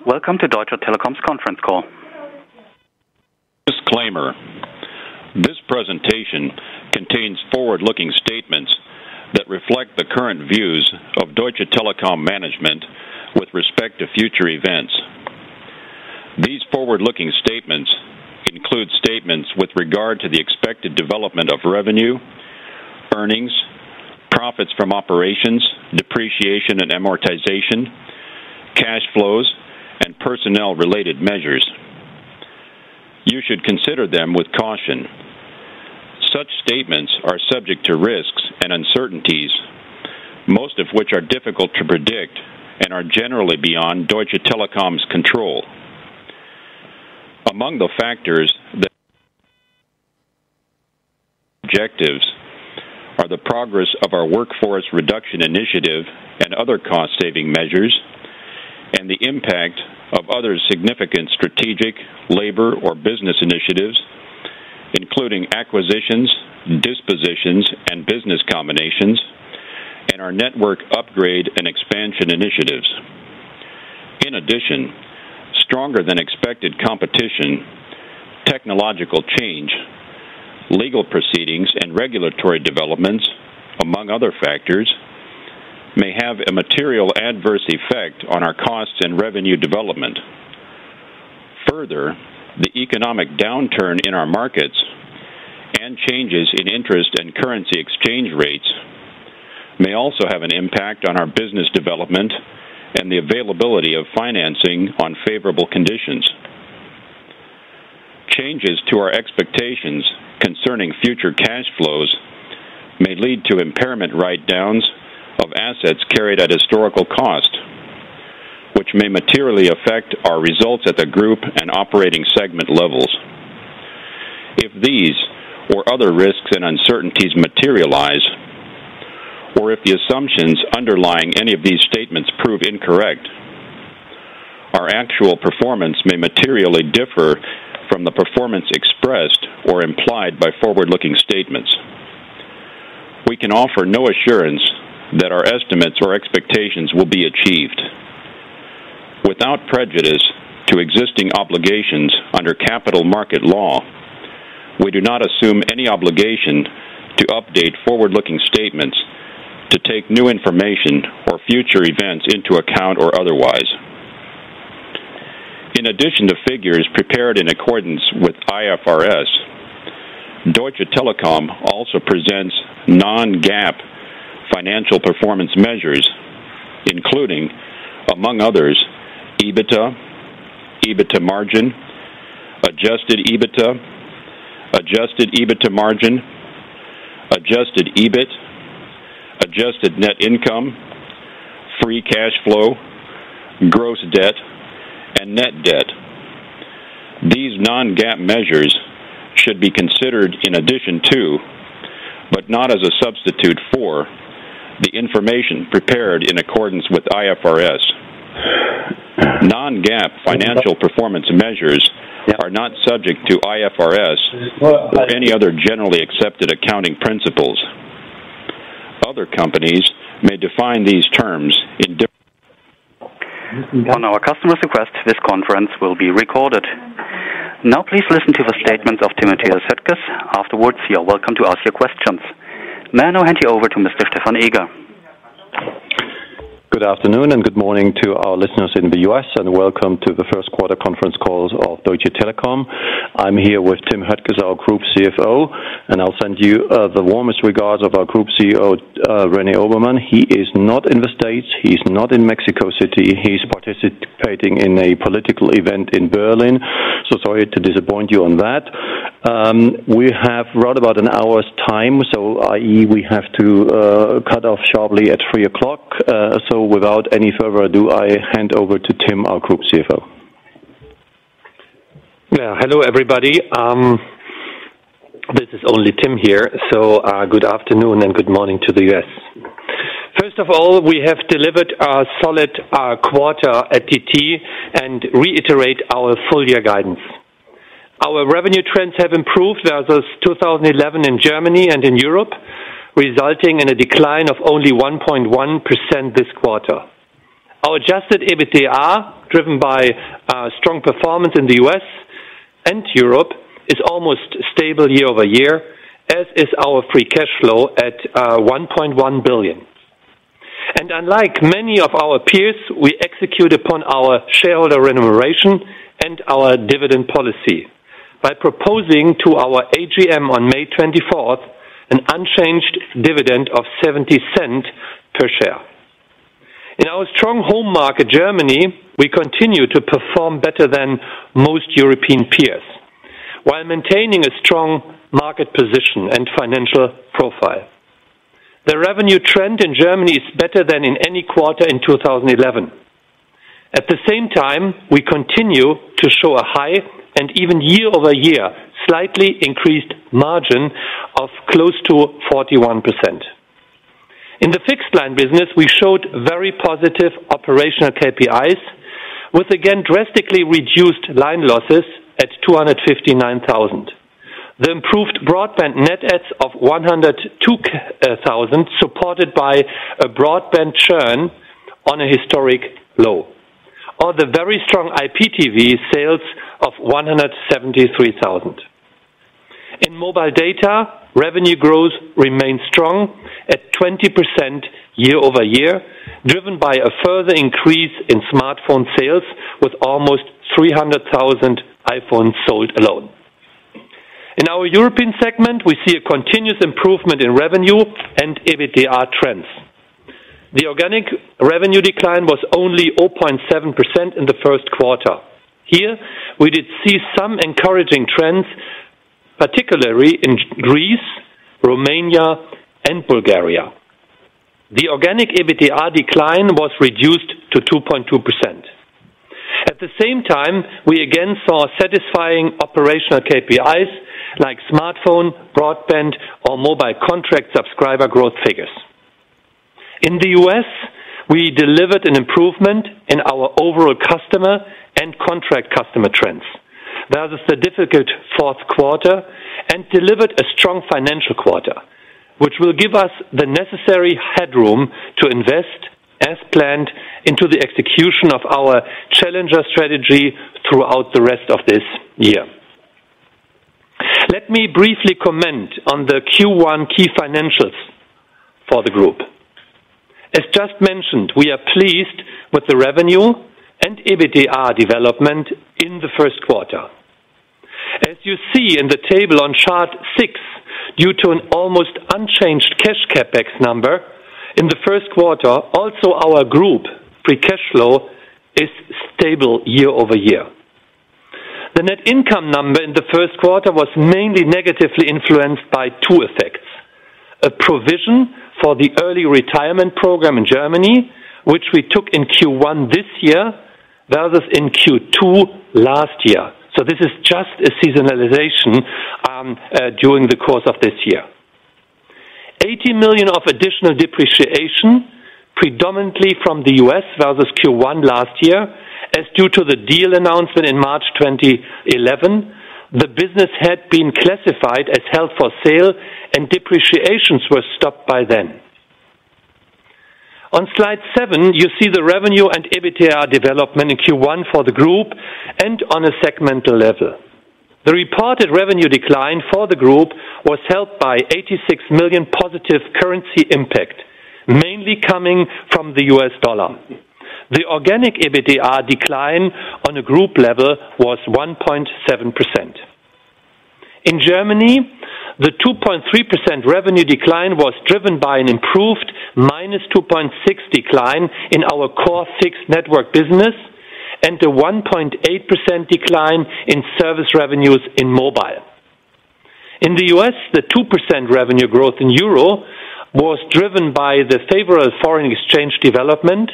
Welcome to Deutsche Telekom's conference call. Disclaimer. This presentation contains forward-looking statements that reflect the current views of Deutsche Telekom management with respect to future events. These forward-looking statements include statements with regard to the expected development of revenue, earnings, profits from operations, depreciation and amortization, cash flows, and personnel-related measures. You should consider them with caution. Such statements are subject to risks and uncertainties, most of which are difficult to predict and are generally beyond Deutsche Telekom's control. Among the factors that objectives are the progress of our workforce reduction initiative and other cost-saving measures, and the impact of other significant strategic, labor, or business initiatives, including acquisitions, dispositions, and business combinations, and our network upgrade and expansion initiatives. In addition, stronger than expected competition, technological change, legal proceedings, and regulatory developments, among other factors, may have a material adverse effect on our costs and revenue development. Further, the economic downturn in our markets and changes in interest and currency exchange rates may also have an impact on our business development and the availability of financing on favorable conditions. Changes to our expectations concerning future cash flows may lead to impairment write-downs of assets carried at historical cost, which may materially affect our results at the group and operating segment levels. If these or other risks and uncertainties materialize, or if the assumptions underlying any of these statements prove incorrect, our actual performance may materially differ from the performance expressed or implied by forward-looking statements. We can offer no assurance that our estimates or expectations will be achieved. Without prejudice to existing obligations under capital market law, we do not assume any obligation to update forward-looking statements to take new information or future events into account or otherwise. In addition to figures prepared in accordance with IFRS, Deutsche Telekom also presents non-GAAP financial performance measures, including, among others, EBITDA, EBITDA margin, adjusted EBITDA margin, adjusted EBIT, adjusted net income, free cash flow, gross debt, and net debt. These non-GAAP measures should be considered in addition to, but not as a substitute for, the information prepared in accordance with IFRS. Non-GAAP financial performance measures are not subject to IFRS or any other generally accepted accounting principles. Other companies may define these terms in different. On our customer's request, this conference will be recorded. Now please listen to the statements of Timotheus Höttges. Afterwards, you are welcome to ask your questions. May I now hand you over to Mr. Stefan Eger. Good afternoon and good morning to our listeners in the US, and welcome to the first quarter conference calls of Deutsche Telekom. I'm here with Tim Höttges, our Group CFO, and I'll send you the warmest regards of our Group CEO, René Obermann. He is not in the States, he's not in Mexico City, he's participating in a political event in Berlin, so sorry to disappoint you on that. We have right about an hour's time, so i.e. we have to cut off sharply at 3 o'clock, so without any further ado, I hand over to Tim, our Group CFO. Yeah, hello everybody. This is only Tim here, so good afternoon and good morning to the US. First of all, we have delivered a solid quarter at TT and reiterate our full year guidance. Our revenue trends have improved versus 2011 in Germany and in Europe, resulting in a decline of only 1.1% this quarter. Our adjusted EBITDA driven by strong performance in the US and Europe, is almost stable year over year, as is our free cash flow at 1.1 billion. And unlike many of our peers, we execute upon our shareholder remuneration and our dividend policy by proposing to our AGM on May 24th an unchanged dividend of 70 cents per share. In our strong home market, Germany, we continue to perform better than most European peers, while maintaining a strong market position and financial profile. The revenue trend in Germany is better than in any quarter in 2011. At the same time, we continue to show a high and even year-over-year slightly increased margin of close to 41%. In the fixed line business, we showed very positive operational KPIs, with again drastically reduced line losses at 259,000. The improved broadband net adds of 102,000, supported by a broadband churn on a historic low, or the very strong IPTV sales of 173,000. In mobile data, revenue growth remains strong at 20% year over year, driven by a further increase in smartphone sales, with almost 300,000 iPhones sold alone. In our European segment, we see a continuous improvement in revenue and EBITDA trends. The organic revenue decline was only 0.7% in the first quarter. Here, we did see some encouraging trends, particularly in Greece, Romania, and Bulgaria. The organic EBITDA decline was reduced to 2.2%. At the same time, we again saw satisfying operational KPIs like smartphone, broadband, or mobile contract subscriber growth figures. In the US, we delivered an improvement in our overall customer and contract customer trends versus the difficult fourth quarter, and delivered a strong financial quarter, which will give us the necessary headroom to invest as planned into the execution of our Challenger strategy throughout the rest of this year. Let me briefly comment on the Q1 key financials for the group. As just mentioned, we are pleased with the revenue and EBITDA development in the first quarter. As you see in the table on chart 6, due to an almost unchanged cash CapEx number, in the first quarter, also our group free cash flow is stable year over year. The net income number in the first quarter was mainly negatively influenced by two effects: a provision for the early retirement program in Germany, which we took in Q1 this year versus in Q2 last year. So this is just a seasonalization during the course of this year. 80 million of additional depreciation, predominantly from the US versus Q1 last year, as due to the deal announcement in March 2011, the business had been classified as held for sale and depreciations were stopped by then. On slide 7, you see the revenue and EBITDA development in Q1 for the group and on a segmental level. The reported revenue decline for the group was helped by 86 million positive currency impact, mainly coming from the US dollar. The organic EBITDA decline on a group level was 1.7%. In Germany, the 2.3% revenue decline was driven by an improved minus 2.6% decline in our core fixed network business and a 1.8% decline in service revenues in mobile. In the US, the 2% revenue growth in euro was driven by the favorable foreign exchange development.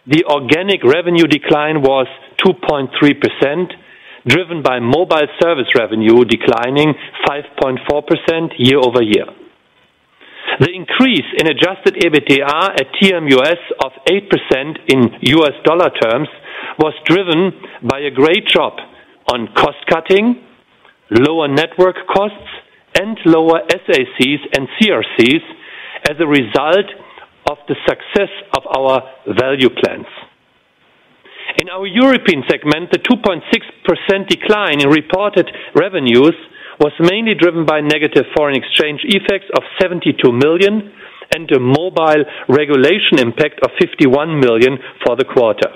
The organic revenue decline was 2.3%, driven by mobile service revenue declining 5.4% year over year. The increase in adjusted EBITDA at TMUS of 8% in US dollar terms was driven by a great job on cost cutting, lower network costs, and lower SACs and CRCs as a result of the success of our value plans. In our European segment, the 2.6% decline in reported revenues was mainly driven by negative foreign exchange effects of 72 million and a mobile regulation impact of 51 million for the quarter.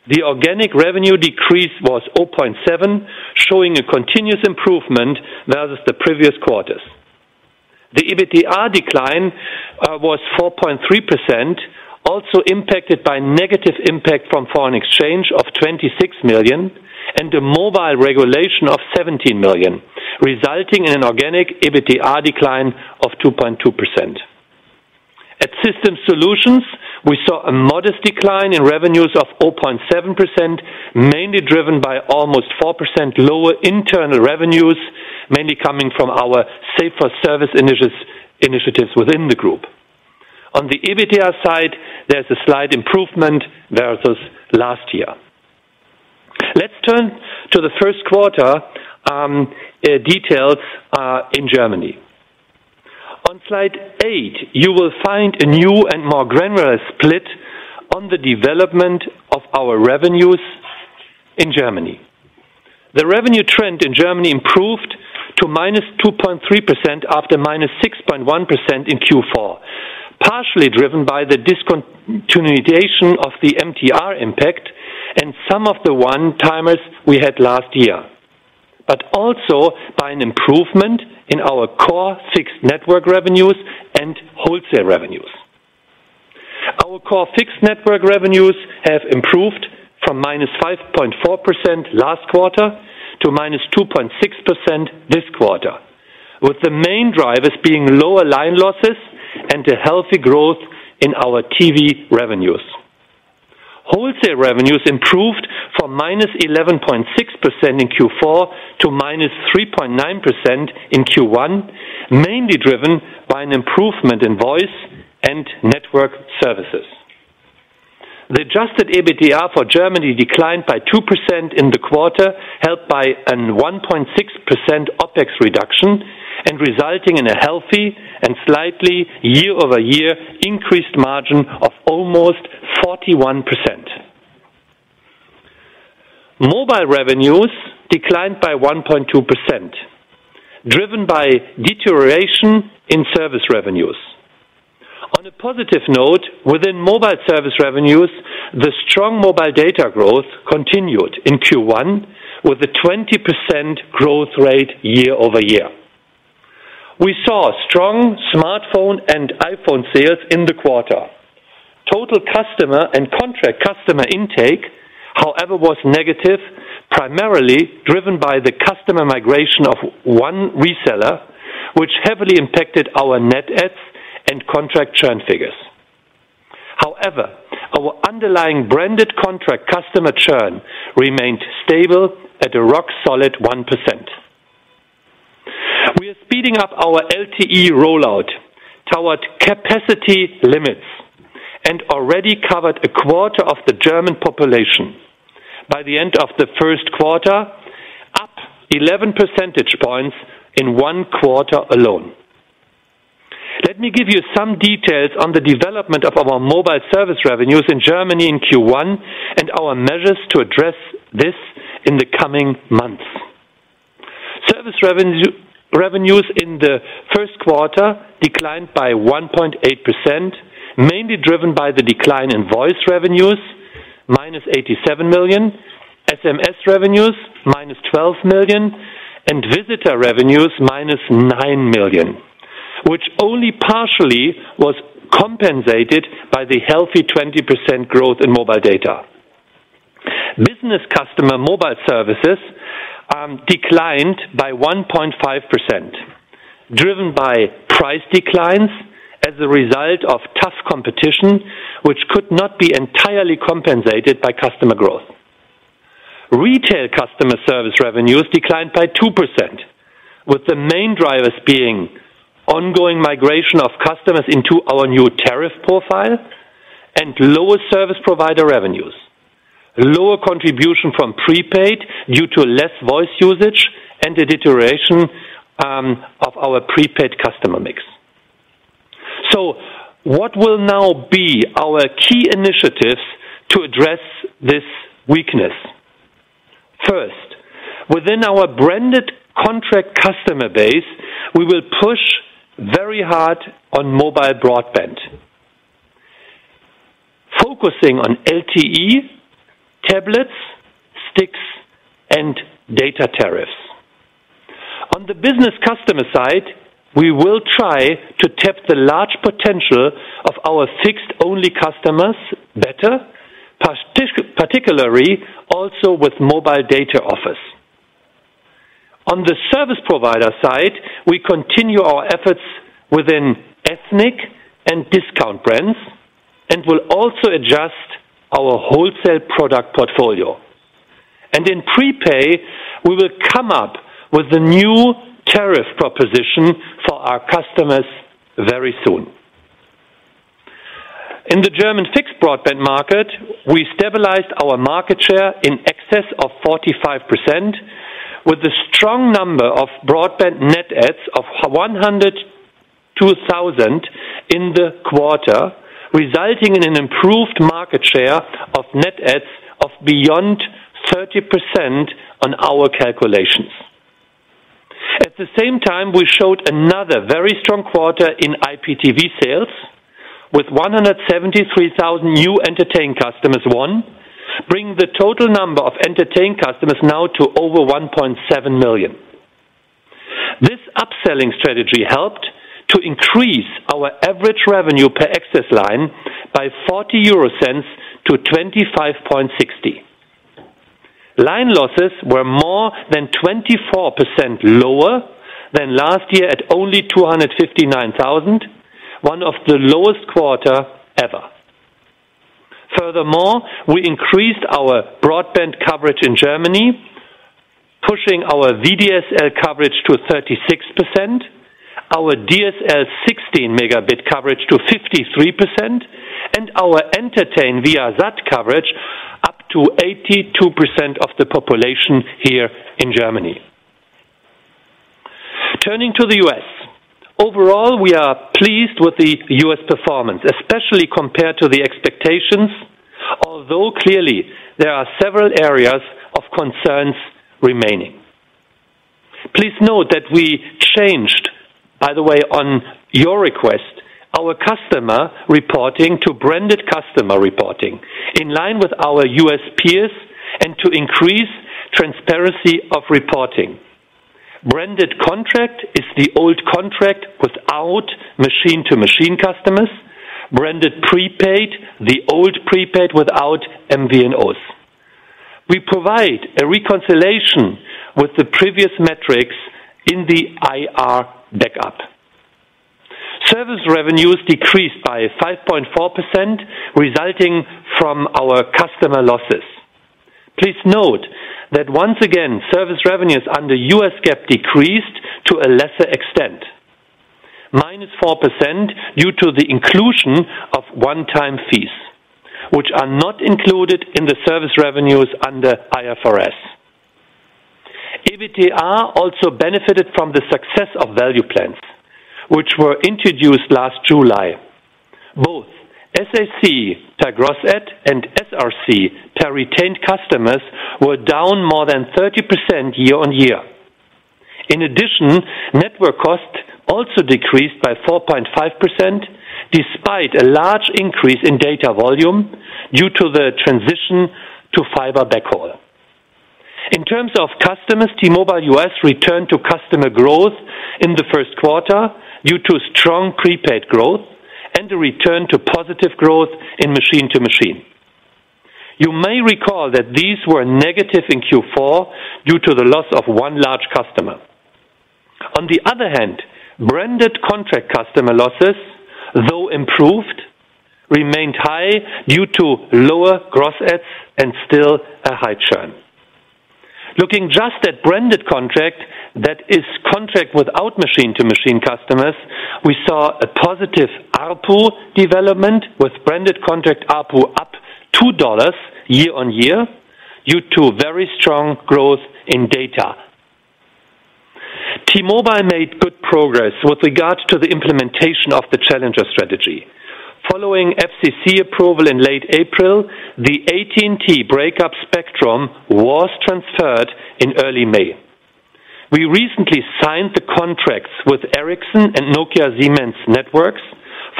The organic revenue decrease was 0.7, showing a continuous improvement versus the previous quarters. The EBITDA decline was 4.3%, also impacted by negative impact from foreign exchange of 26 million and a mobile regulation of 17 million, resulting in an organic EBITDA decline of 2.2%. At System Solutions, we saw a modest decline in revenues of 0.7%, mainly driven by almost 4% lower internal revenues, mainly coming from our safer service initiatives within the group. On the EBITDA side, there's a slight improvement versus last year. Let's turn to the first quarter details in Germany. On slide 8, you will find a new and more granular split on the development of our revenues in Germany. The revenue trend in Germany improved to minus 2.3% after minus 6.1% in Q4, partially driven by the discontinuation of the MTR impact and some of the one-timers we had last year, but also by an improvement in our core fixed network revenues and wholesale revenues. Our core fixed network revenues have improved from minus 5.4% last quarter to minus 2.6% this quarter, with the main drivers being lower line losses and a healthy growth in our TV revenues. Wholesale revenues improved from minus 11.6% in Q4 to minus 3.9% in Q1, mainly driven by an improvement in voice and network services. The adjusted EBITDA for Germany declined by 2% in the quarter, helped by a 1.6% OPEX reduction and resulting in a healthy and slightly year-over-year increased margin of almost 41%. Mobile revenues declined by 1.2%, driven by deterioration in service revenues. On a positive note, within mobile service revenues, the strong mobile data growth continued in Q1 with a 20% growth rate year-over-year. We saw strong smartphone and iPhone sales in the quarter. Total customer and contract customer intake, however, was negative, primarily driven by the customer migration of one reseller, which heavily impacted our net adds and contract churn figures. However, our underlying branded contract customer churn remained stable at a rock-solid 1%. We are speeding up our LTE rollout toward capacity limits and already covered a quarter of the German population. By the end of the first quarter, up 11 percentage points in one quarter alone. Let me give you some details on the development of our mobile service revenues in Germany in Q1 and our measures to address this in the coming months. Service revenues in the first quarter declined by 1.8%, mainly driven by the decline in voice revenues, minus 87 million, SMS revenues, minus 12 million, and visitor revenues, minus 9 million, which only partially was compensated by the healthy 20% growth in mobile data. Business customer mobile services declined by 1.5%, driven by price declines as a result of tough competition, which could not be entirely compensated by customer growth. Retail customer service revenues declined by 2%, with the main drivers being ongoing migration of customers into our new tariff profile and lower service provider revenues, lower contribution from prepaid due to less voice usage, and a deterioration of our prepaid customer mix. So, what will now be our key initiatives to address this weakness. First, within our branded contract customer base, we will push very hard on mobile broadband, focusing on LTE, tablets, sticks, and data tariffs. On the business customer side, we will try to tap the large potential of our fixed-only customers better, particularly also with mobile data offers. On the service provider side, we continue our efforts within ethnic and discount brands and will also adjust our wholesale product portfolio. And in prepay, we will come up with a new tariff proposition for our customers very soon. In the German fixed broadband market, we stabilized our market share in excess of 45%, with a strong number of broadband net adds of 102,000 in the quarter, resulting in an improved market share of net adds of beyond 30% on our calculations. At the same time, we showed another very strong quarter in IPTV sales, with 173,000 new entertain customers won, bringing the total number of entertain customers now to over 1.7 million. This upselling strategy helped to increase our average revenue per access line by 40 euro cents to 25.60. Line losses were more than 24% lower than last year at only 259,000, one of the lowest quarter ever. Furthermore, we increased our broadband coverage in Germany, pushing our VDSL coverage to 36%, our DSL 16 megabit coverage to 53%, and our entertain via SAT coverage up to 82% of the population here in Germany. Turning to the US. Overall, we are pleased with the US performance, especially compared to the expectations, although clearly there are several areas of concerns remaining. Please note that we changed, by the way, on your request, our customer reporting to branded customer reporting, in line with our US peers and to increase transparency of reporting. Branded contract is the old contract without machine-to-machine customers. Branded prepaid, the old prepaid without MVNOs. We provide a reconciliation with the previous metrics in the IR backup. Service revenues decreased by 5.4%, resulting from our customer losses. Please note that once again, service revenues under US GAAP decreased to a lesser extent, -4% due to the inclusion of one-time fees, which are not included in the service revenues under IFRS. EBITDA also benefited from the success of value plans, which were introduced last July. Both SAC per gross add and SRC per retained customers were down more than 30% year-on-year. In addition, network cost also decreased by 4.5%, despite a large increase in data volume due to the transition to fiber backhaul. In terms of customers, T-Mobile US returned to customer growth in the first quarter due to strong prepaid growth and a return to positive growth in machine-to-machine. You may recall that these were negative in Q4 due to the loss of one large customer. On the other hand, branded contract customer losses, though improved, remained high due to lower gross adds and still a high churn. Looking just at branded contract, that is contract without machine-to-machine customers, we saw a positive ARPU development with branded contract ARPU up $2 year-on-year due to very strong growth in data. T-Mobile made good progress with regard to the implementation of the Challenger strategy. Following FCC approval in late April, the AT&T breakup spectrum was transferred in early May. We recently signed the contracts with Ericsson and Nokia Siemens Networks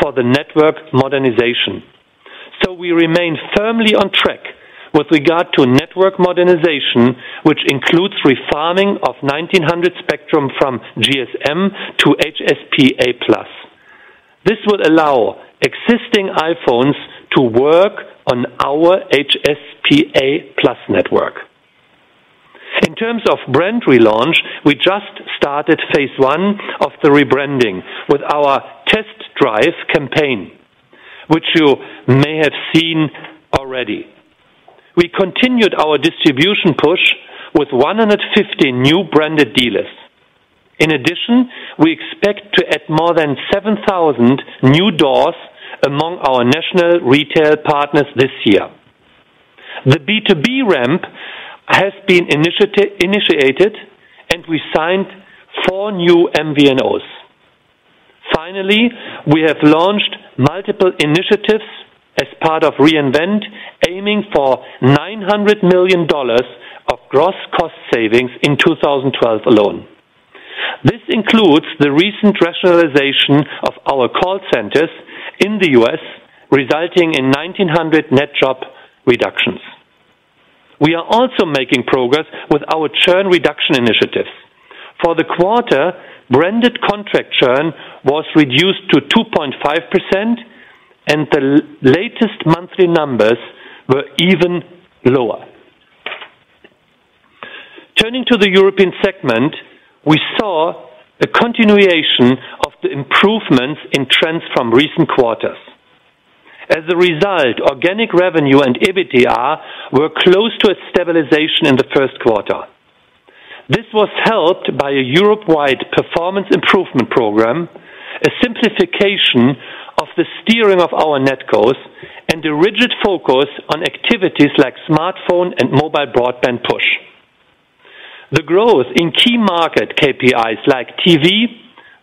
for the network modernization. So we remain firmly on track with regard to network modernization, which includes refarming of 1900 spectrum from GSM to HSPA+. This will allow existing iPhones to work on our HSPA+ network. In terms of brand relaunch, we just started phase 1 of the rebranding with our test drive campaign, which you may have seen already. We continued our distribution push with 150 new branded dealers. In addition, we expect to add more than 7,000 new doors among our national retail partners this year. The B2B ramp has been initiated, and we signed 4 new MVNOs. Finally, we have launched multiple initiatives as part of reInvent, aiming for $900 million of gross cost savings in 2012 alone. This includes the recent rationalization of our call centers in the US, resulting in 1,900 net job reductions. We are also making progress with our churn reduction initiatives. For the quarter, branded contract churn was reduced to 2.5%, and the latest monthly numbers were even lower. Turning to the European segment, we saw a continuation of the improvements in trends from recent quarters. As a result, organic revenue and EBITDA were close to a stabilization in the first quarter. This was helped by a Europe-wide performance improvement program, a simplification of the steering of our netcos, and a rigid focus on activities like smartphone and mobile broadband push. The growth in key market KPIs like TV,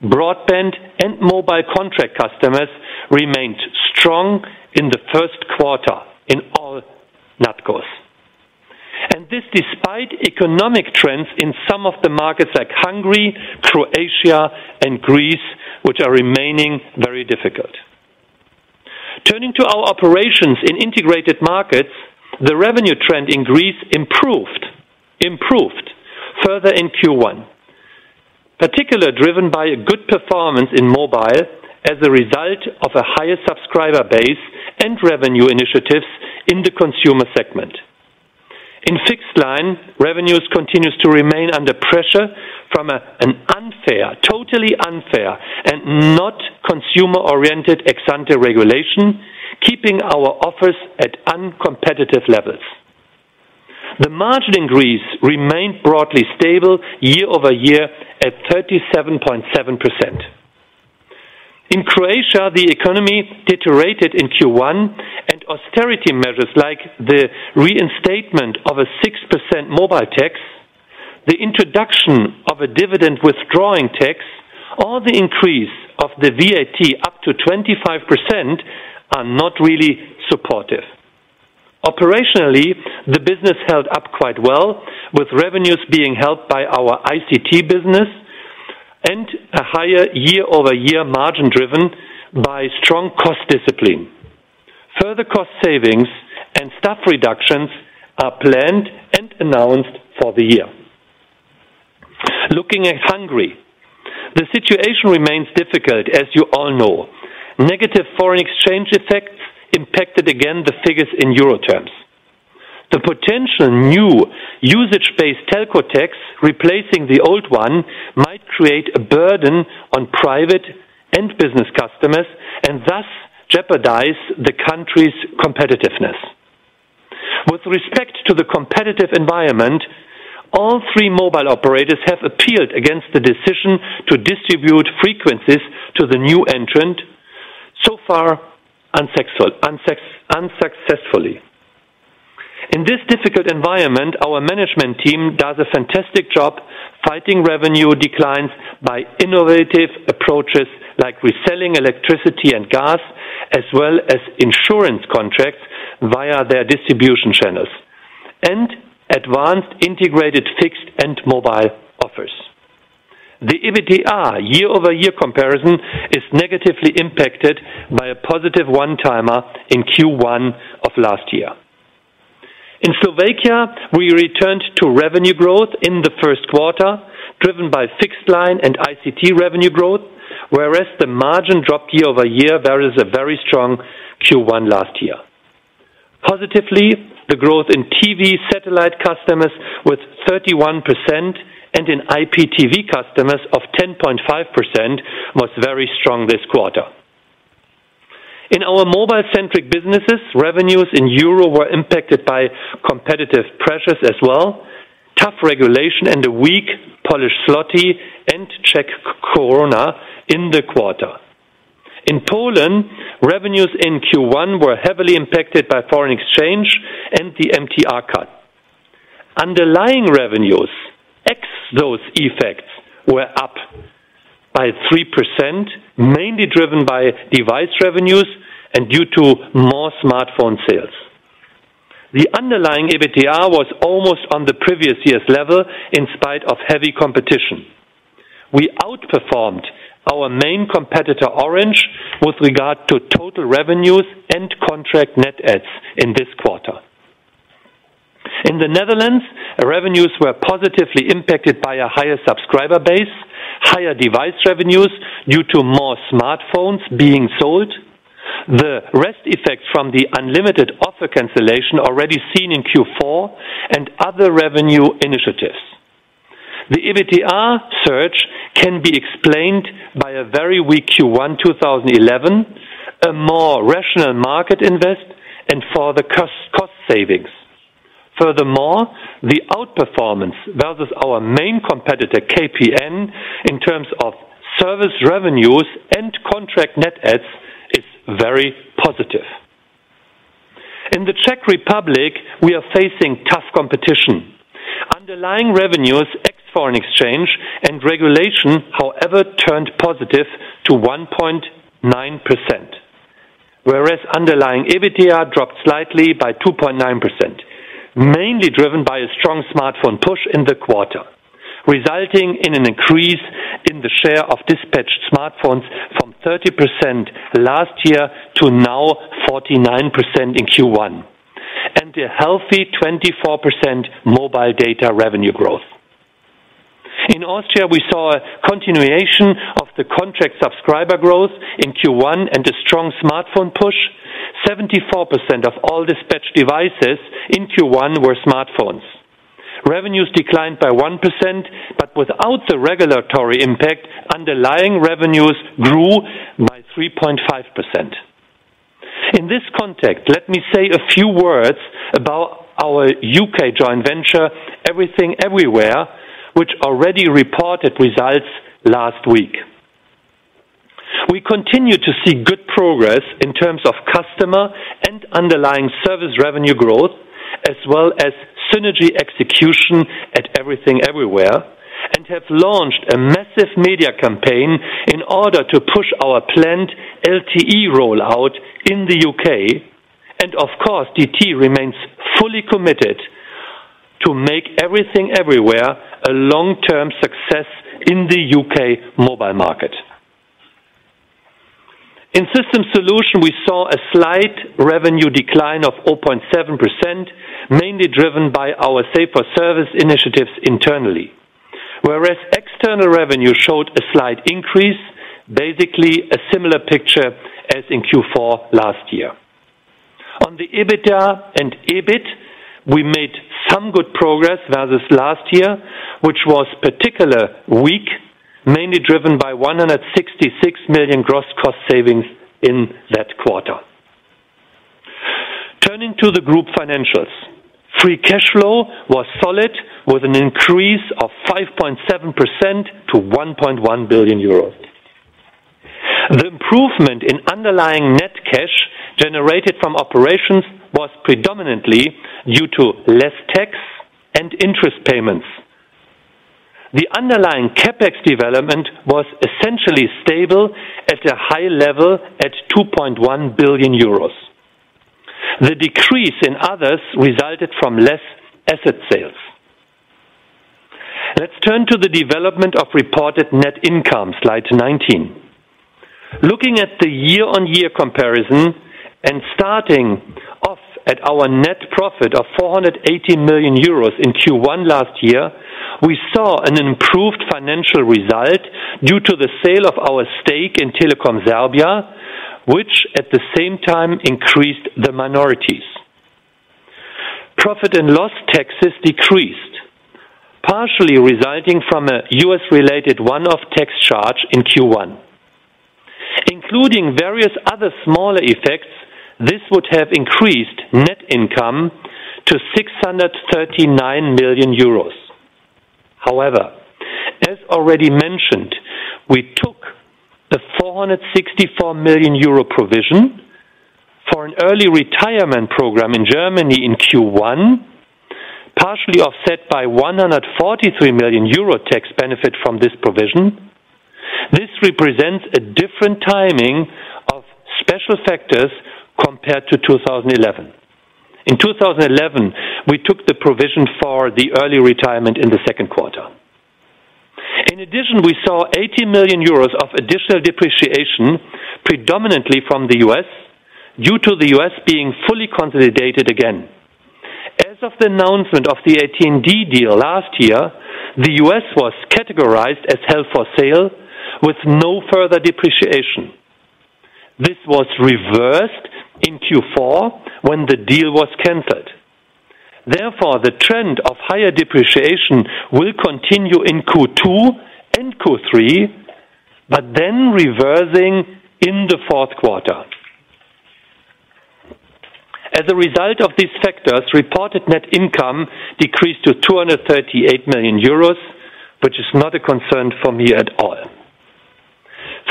broadband, and mobile contract customers remained strong in the first quarter in all NatCos. And this despite economic trends in some of the markets like Hungary, Croatia, and Greece, which are remaining very difficult. Turning to our operations in integrated markets, the revenue trend in Greece improved further in Q1, particularly driven by a good performance in mobile as a result of a higher subscriber base and revenue initiatives in the consumer segment. In fixed line, revenues continues to remain under pressure from an totally unfair and not consumer-oriented ex-ante regulation, keeping our offers at uncompetitive levels. The margin in Greece remained broadly stable year-over-year at 37.7%. In Croatia, the economy deteriorated in Q1, and austerity measures like the reinstatement of a 6% mobile tax, the introduction of a dividend withdrawing tax, or the increase of the VAT up to 25% are not really supportive. Operationally, the business held up quite well, with revenues being helped by our ICT business and a higher year-over-year margin driven by strong cost discipline. Further cost savings and staff reductions are planned and announced for the year. Looking at Hungary, the situation remains difficult, as you all know. Negative foreign exchange effects impacted again the figures in euro terms. The potential new usage-based telco tax replacing the old one might create a burden on private and business customers and thus jeopardize the country's competitiveness. With respect to the competitive environment, all 3 mobile operators have appealed against the decision to distribute frequencies to the new entrant, so far unsuccessfully. In this difficult environment, our management team does a fantastic job fighting revenue declines by innovative approaches like reselling electricity and gas as well as insurance contracts via their distribution channels, and advanced integrated fixed and mobile offers. The EBITDA year-over-year comparison is negatively impacted by a positive one-timer in Q1 of last year. In Slovakia, we returned to revenue growth in the first quarter, driven by fixed line and ICT revenue growth, whereas the margin dropped year-over-year versus a very strong Q1 last year. Positively, the growth in TV satellite customers with 31% and in IPTV customers of 10.5% was very strong this quarter. In our mobile-centric businesses, revenues in euro were impacted by competitive pressures as well, tough regulation and a weak Polish zloty and Czech koruna in the quarter. In Poland, revenues in Q1 were heavily impacted by foreign exchange and the MTR cut. Underlying revenues, ex those effects, were up by 3%, mainly driven by device revenues and due to more smartphone sales. The underlying EBITDA was almost on the previous year's level in spite of heavy competition. We outperformed our main competitor Orange with regard to total revenues and contract net adds in this quarter. In the Netherlands, revenues were positively impacted by a higher subscriber base, higher device revenues due to more smartphones being sold, the rest effects from the unlimited offer cancellation already seen in Q4, and other revenue initiatives. The EBITDA surge can be explained by a very weak Q1 2011, a more rational market invest, and for the cost savings. Furthermore, the outperformance versus our main competitor KPN in terms of service revenues and contract net adds is very positive. In the Czech Republic, we are facing tough competition. Underlying revenues, ex foreign exchange and regulation, however, turned positive to 1.9%, whereas underlying EBITDA dropped slightly by 2.9%, mainly driven by a strong smartphone push in the quarter, resulting in an increase in the share of dispatched smartphones from 30% last year to now 49% in Q1, and a healthy 24% mobile data revenue growth. In Austria, we saw a continuation of the contract subscriber growth in Q1 and a strong smartphone push. 74% of all dispatched devices in Q1 were smartphones. Revenues declined by 1%, but without the regulatory impact, underlying revenues grew by 3.5%. In this context, let me say a few words about our UK joint venture, Everything Everywhere, which already reported results last week. We continue to see good progress in terms of customer and underlying service revenue growth, as well as synergy execution at Everything Everywhere, and have launched a massive media campaign in order to push our planned LTE rollout in the UK, and of course DT remains fully committed to make Everything Everywhere a long-term success in the UK mobile market. In System Solution, we saw a slight revenue decline of 0.7%, mainly driven by our Safer Service initiatives internally, whereas external revenue showed a slight increase, basically a similar picture as in Q4 last year. On the EBITDA and EBIT, we made some good progress versus last year, which was particularly weak, mainly driven by 166 million gross cost savings in that quarter. Turning to the group financials. Free cash flow was solid with an increase of 5.7% to 1.1 billion euros. The improvement in underlying net cash generated from operations was predominantly due to less tax and interest payments. the underlying CapEx development was essentially stable at a high level at 2.1 billion euros. The decrease in others resulted from less asset sales. Let's turn to the development of reported net income, slide 19. Looking at the year-on-year comparison and starting off at our net profit of 480 million euros in Q1 last year, we saw an improved financial result due to the sale of our stake in Telekom Serbia, which at the same time increased the minorities. Profit and loss taxes decreased, partially resulting from a US-related one-off tax charge in Q1. Including various other smaller effects, this would have increased net income to 639 million euros. However, as already mentioned, we took a 464 million euro provision for an early retirement program in Germany in Q1, partially offset by 143 million euro tax benefit from this provision. This represents a different timing of special factors compared to 2011. In 2011, we took the provision for the early retirement in the second quarter. In addition, we saw 80 million euros of additional depreciation, predominantly from the US, due to the US being fully consolidated again. As of the announcement of the AT&D deal last year, the US was categorized as held for sale with no further depreciation. This was reversed in Q4 when the deal was cancelled. Therefore, the trend of higher depreciation will continue in Q2 and Q3, but then reversing in the fourth quarter. As a result of these factors, reported net income decreased to 238 million euros, which is not a concern for me at all.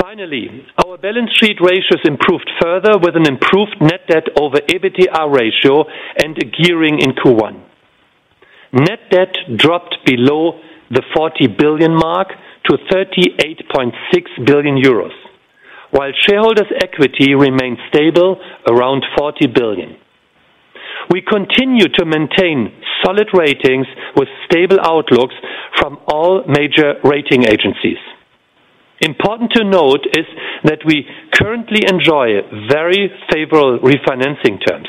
Finally, our balance sheet ratios improved further with an improved net debt over EBITDA ratio and a gearing in Q1. Net debt dropped below the 40 billion mark to 38.6 billion euros, while shareholders' equity remained stable around 40 billion. We continue to maintain solid ratings with stable outlooks from all major rating agencies. Important to note is that we currently enjoy very favorable refinancing terms,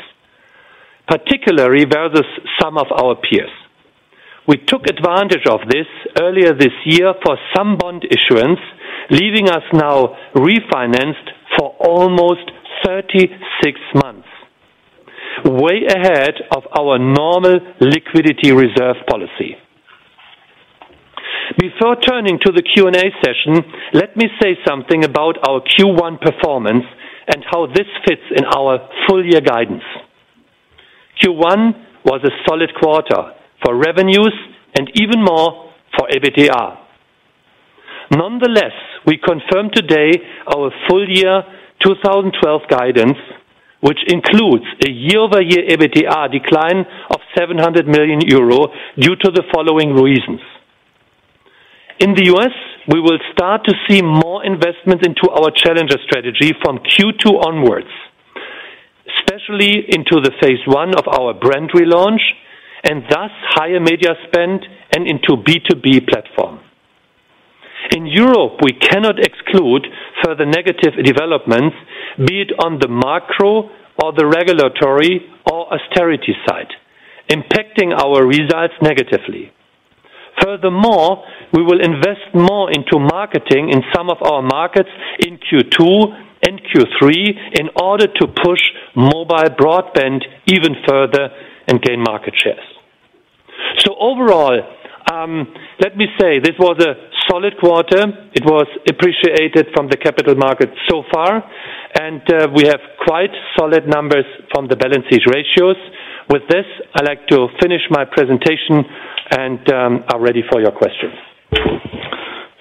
particularly versus some of our peers. We took advantage of this earlier this year for some bond issuance, leaving us now refinanced for almost 36 months, way ahead of our normal liquidity reserve policy. Before turning to the Q&A session, let me say something about our Q1 performance and how this fits in our full-year guidance. Q1 was a solid quarter for revenues and even more for EBITDA. Nonetheless, we confirm today our full-year 2012 guidance, which includes a year-over-year EBITDA decline of 700 million euro due to the following reasons. In the US, we will start to see more investments into our challenger strategy from Q2 onwards, especially into the phase 1 of our brand relaunch and thus higher media spend and into B2B platform. In Europe, we cannot exclude further negative developments, be it on the macro or the regulatory or austerity side, impacting our results negatively. Furthermore, we will invest more into marketing in some of our markets in Q2 and Q3 in order to push mobile broadband even further and gain market shares. So overall, let me say this was a solid quarter. It was appreciated from the capital market so far, and we have quite solid numbers from the balance sheet ratios. With this, I'd like to finish my presentation and are ready for your questions.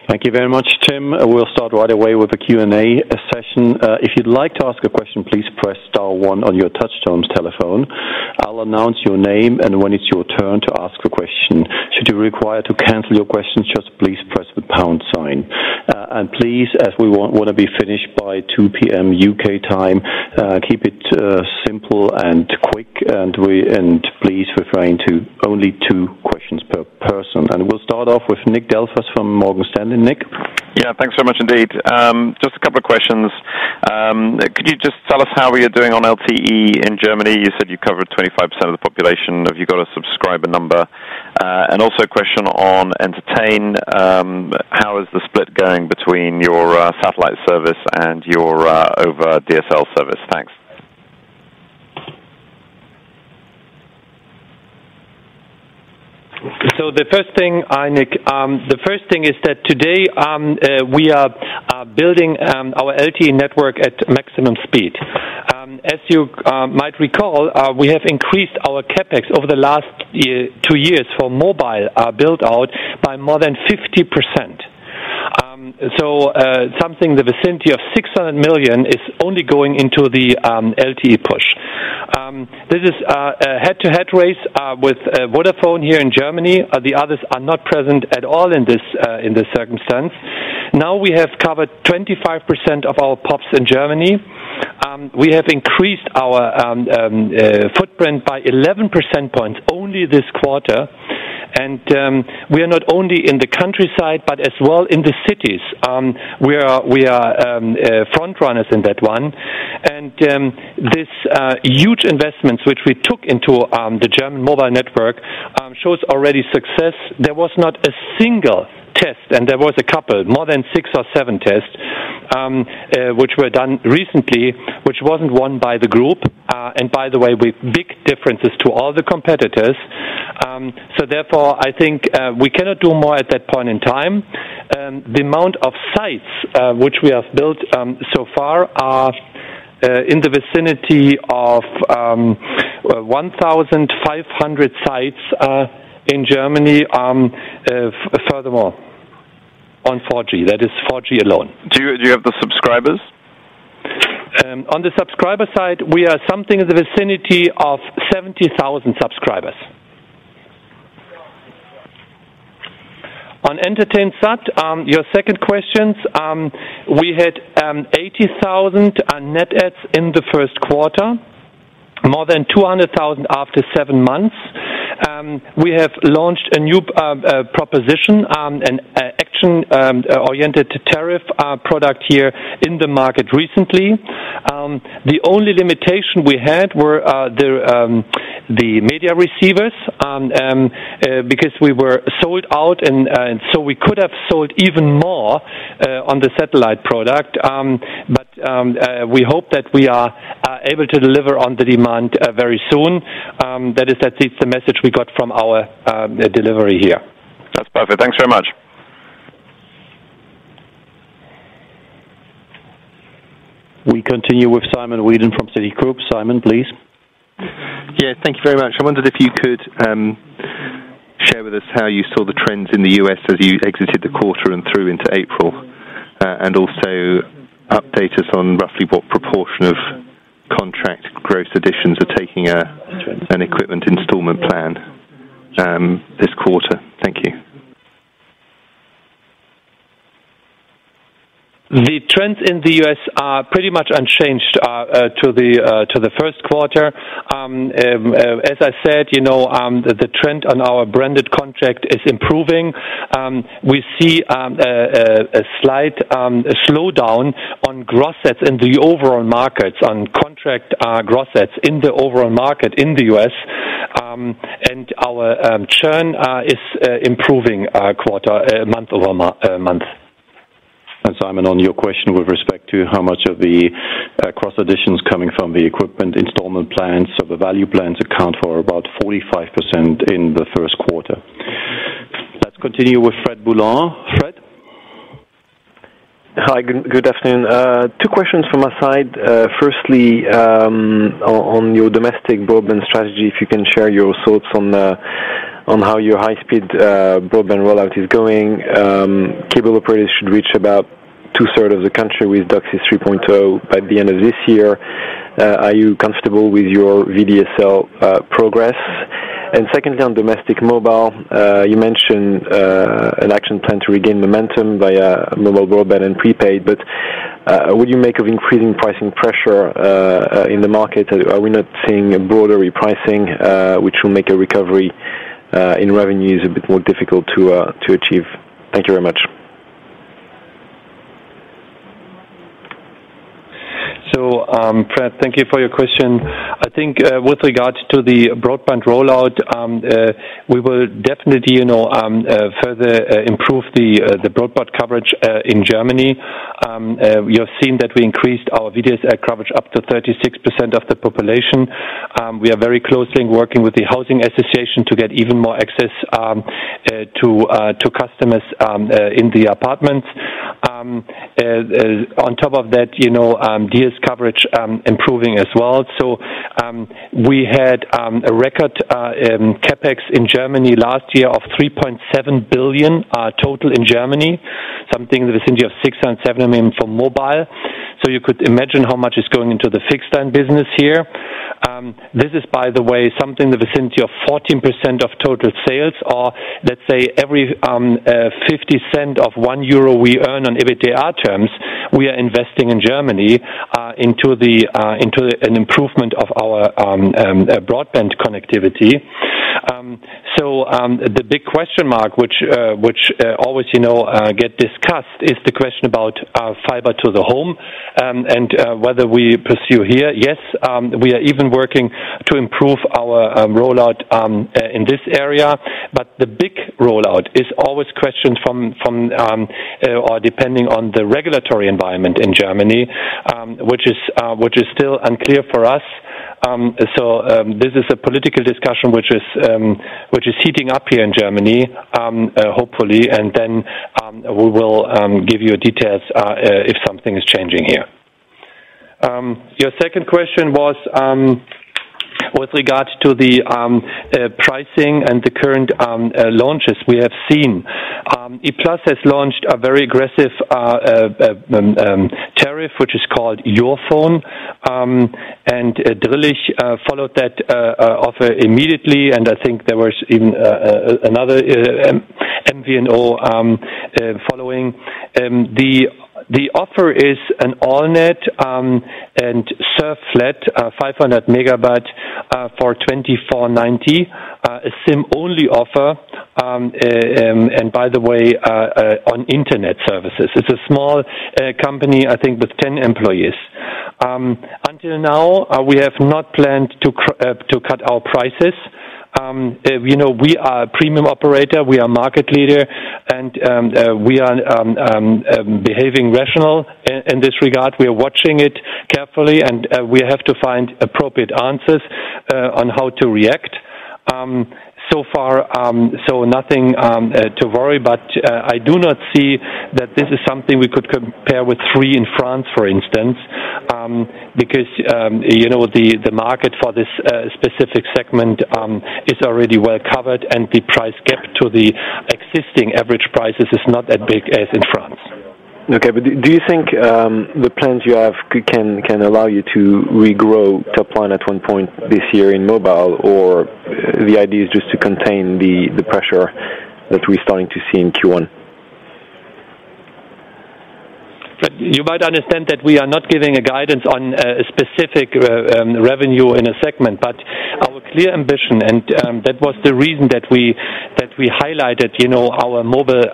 Thank you very much, Tim. We'll start right away with the Q&A session. If you'd like to ask a question, please press *1 on your touchtone telephone. I'll announce your name, and when it's your turn to ask the question, Should you require to cancel your questions, just please press the pound sign. And please, as we want to be finished by 2 p.m. UK time, keep it simple and quick, and please refrain to only 2 questions per person. And we'll start off with Nick Delfas from Morgan Stanley. Nick? Yeah, thanks very much indeed. Just a couple of questions. Could you just tell us how we are doing on LTE in Germany? You said you covered 25% of the population. Have you got a subscriber number? And also a question on Entertain. How is the split going between your satellite service and your over DSL service? Thanks. So the first thing, Nick, is that today we are building our LTE network at maximum speed. As you might recall, we have increased our capex over the last 2 years for mobile build-out by more than 50%. So something in the vicinity of 600 million is only going into the LTE push. This is a head-to-head race with Vodafone here in Germany. The others are not present at all in this circumstance. Now we have covered 25% of our POPs in Germany. We have increased our footprint by 11 percentage points only this quarter. And we are not only in the countryside, but as well in the cities. We are front runners in that one. And this huge investments which we took into the German mobile network shows already success. There was not a single test, and there was a couple, more than 6 or 7 tests, which were done recently, which wasn't won by the group, and by the way, with big differences to all the competitors. So therefore, I think we cannot do more at that point in time. The amount of sites which we have built so far are in the vicinity of 1,500 sites in Germany, furthermore, on 4G. That is 4G alone. Do you have the subscribers? On the subscriber side, we are something in the vicinity of 70,000 subscribers. On Entertain Sat, your second questions, we had 80,000 net adds in the first quarter, more than 200,000 after 7 months. We have launched a new proposition, an action-oriented tariff product here in the market recently. The only limitation we had were the media receivers, because we were sold out, and so we could have sold even more on the satellite product. But we hope that we are able to deliver on the demand very soon. That's the message we got from our delivery here. That's perfect. Thanks very much. We continue with Simon Whedon from Citigroup. Simon, please. Yeah, thank you very much. I wondered if you could share with us how you saw the trends in the US as you exited the quarter and through into April, and also update us on roughly what proportion of contract gross additions are taking an equipment installment plan this quarter. Thank you. The trends in the U.S. are pretty much unchanged to the first quarter. As I said, the trend on our branded contract is improving. We see a slight slowdown on gross sets in the overall markets, on contract gross sets in the overall market in the U.S. And our churn is improving month over month. And Simon, on your question with respect to how much of the cross additions coming from the equipment installment plans, so the value plans account for about 45% in the first quarter. Let's continue with Fred Boulon. Fred? Hi, good afternoon. 2 questions from my side. Firstly, on your domestic broadband strategy, if you can share your thoughts on how your high-speed broadband rollout is going. Cable operators should reach about 2/3 of the country with DOCSIS 3.0 by the end of this year. Are you comfortable with your VDSL progress? And secondly, on domestic mobile, you mentioned an action plan to regain momentum via mobile broadband and prepaid, but what do you make of increasing pricing pressure in the market? Are we not seeing a broader repricing, which will make a recovery in revenues a bit more difficult to achieve? Thank you very much. So, Fred, thank you for your question. I think with regard to the broadband rollout, we will definitely, further improve the broadband coverage in Germany. You have seen that we increased our VDSL coverage up to 36% of the population. We are very closely working with the housing association to get even more access to customers in the apartments. On top of that, DS coverage improving as well. So we had a record capex in Germany last year of 3.7 billion total in Germany, something in the vicinity of 607 million for mobile. So you could imagine how much is going into the fixed line business here. This is, by the way, something in the vicinity of 14% of total sales, or let's say every 50 cent of €1 we earn on EBITDA terms, we are investing in Germany into an improvement of our broadband connectivity. So the big question mark, which always get discussed, is the question about fiber to the home and whether we pursue here. Yes, we are even working to improve our rollout in this area, but the big rollout is always questioned from or depending on the regulatory environment in Germany, which is still unclear for us. So this is a political discussion which is heating up here in Germany, hopefully, and then we will give you details if something is changing here. Your second question was with regard to the pricing and the current launches we have seen. E-Plus has launched a very aggressive tariff, which is called Your Phone, and Drillich followed that offer immediately, and I think there was even another MVNO following. The offer is an all-net and surf flat, 500 megabyte for 24.90, a SIM-only offer, and by the way, on internet services. It's a small company, I think, with 10 employees. Until now, we have not planned to cut our prices. We are a premium operator, we are market leader, and we are behaving rational in this regard. We are watching it carefully, and we have to find appropriate answers on how to react. So far, so nothing to worry, but I do not see that this is something we could compare with Free in France, for instance, because the market for this specific segment is already well covered, and the price gap to the existing average prices is not as big as in France. Okay, but do you think the plans you have can allow you to regrow top line at one point this year in mobile, or the idea is just to contain the pressure that we're starting to see in Q1? You might understand that we are not giving a guidance on a specific revenue in a segment, but our clear ambition, and that was the reason that we highlighted, our mobile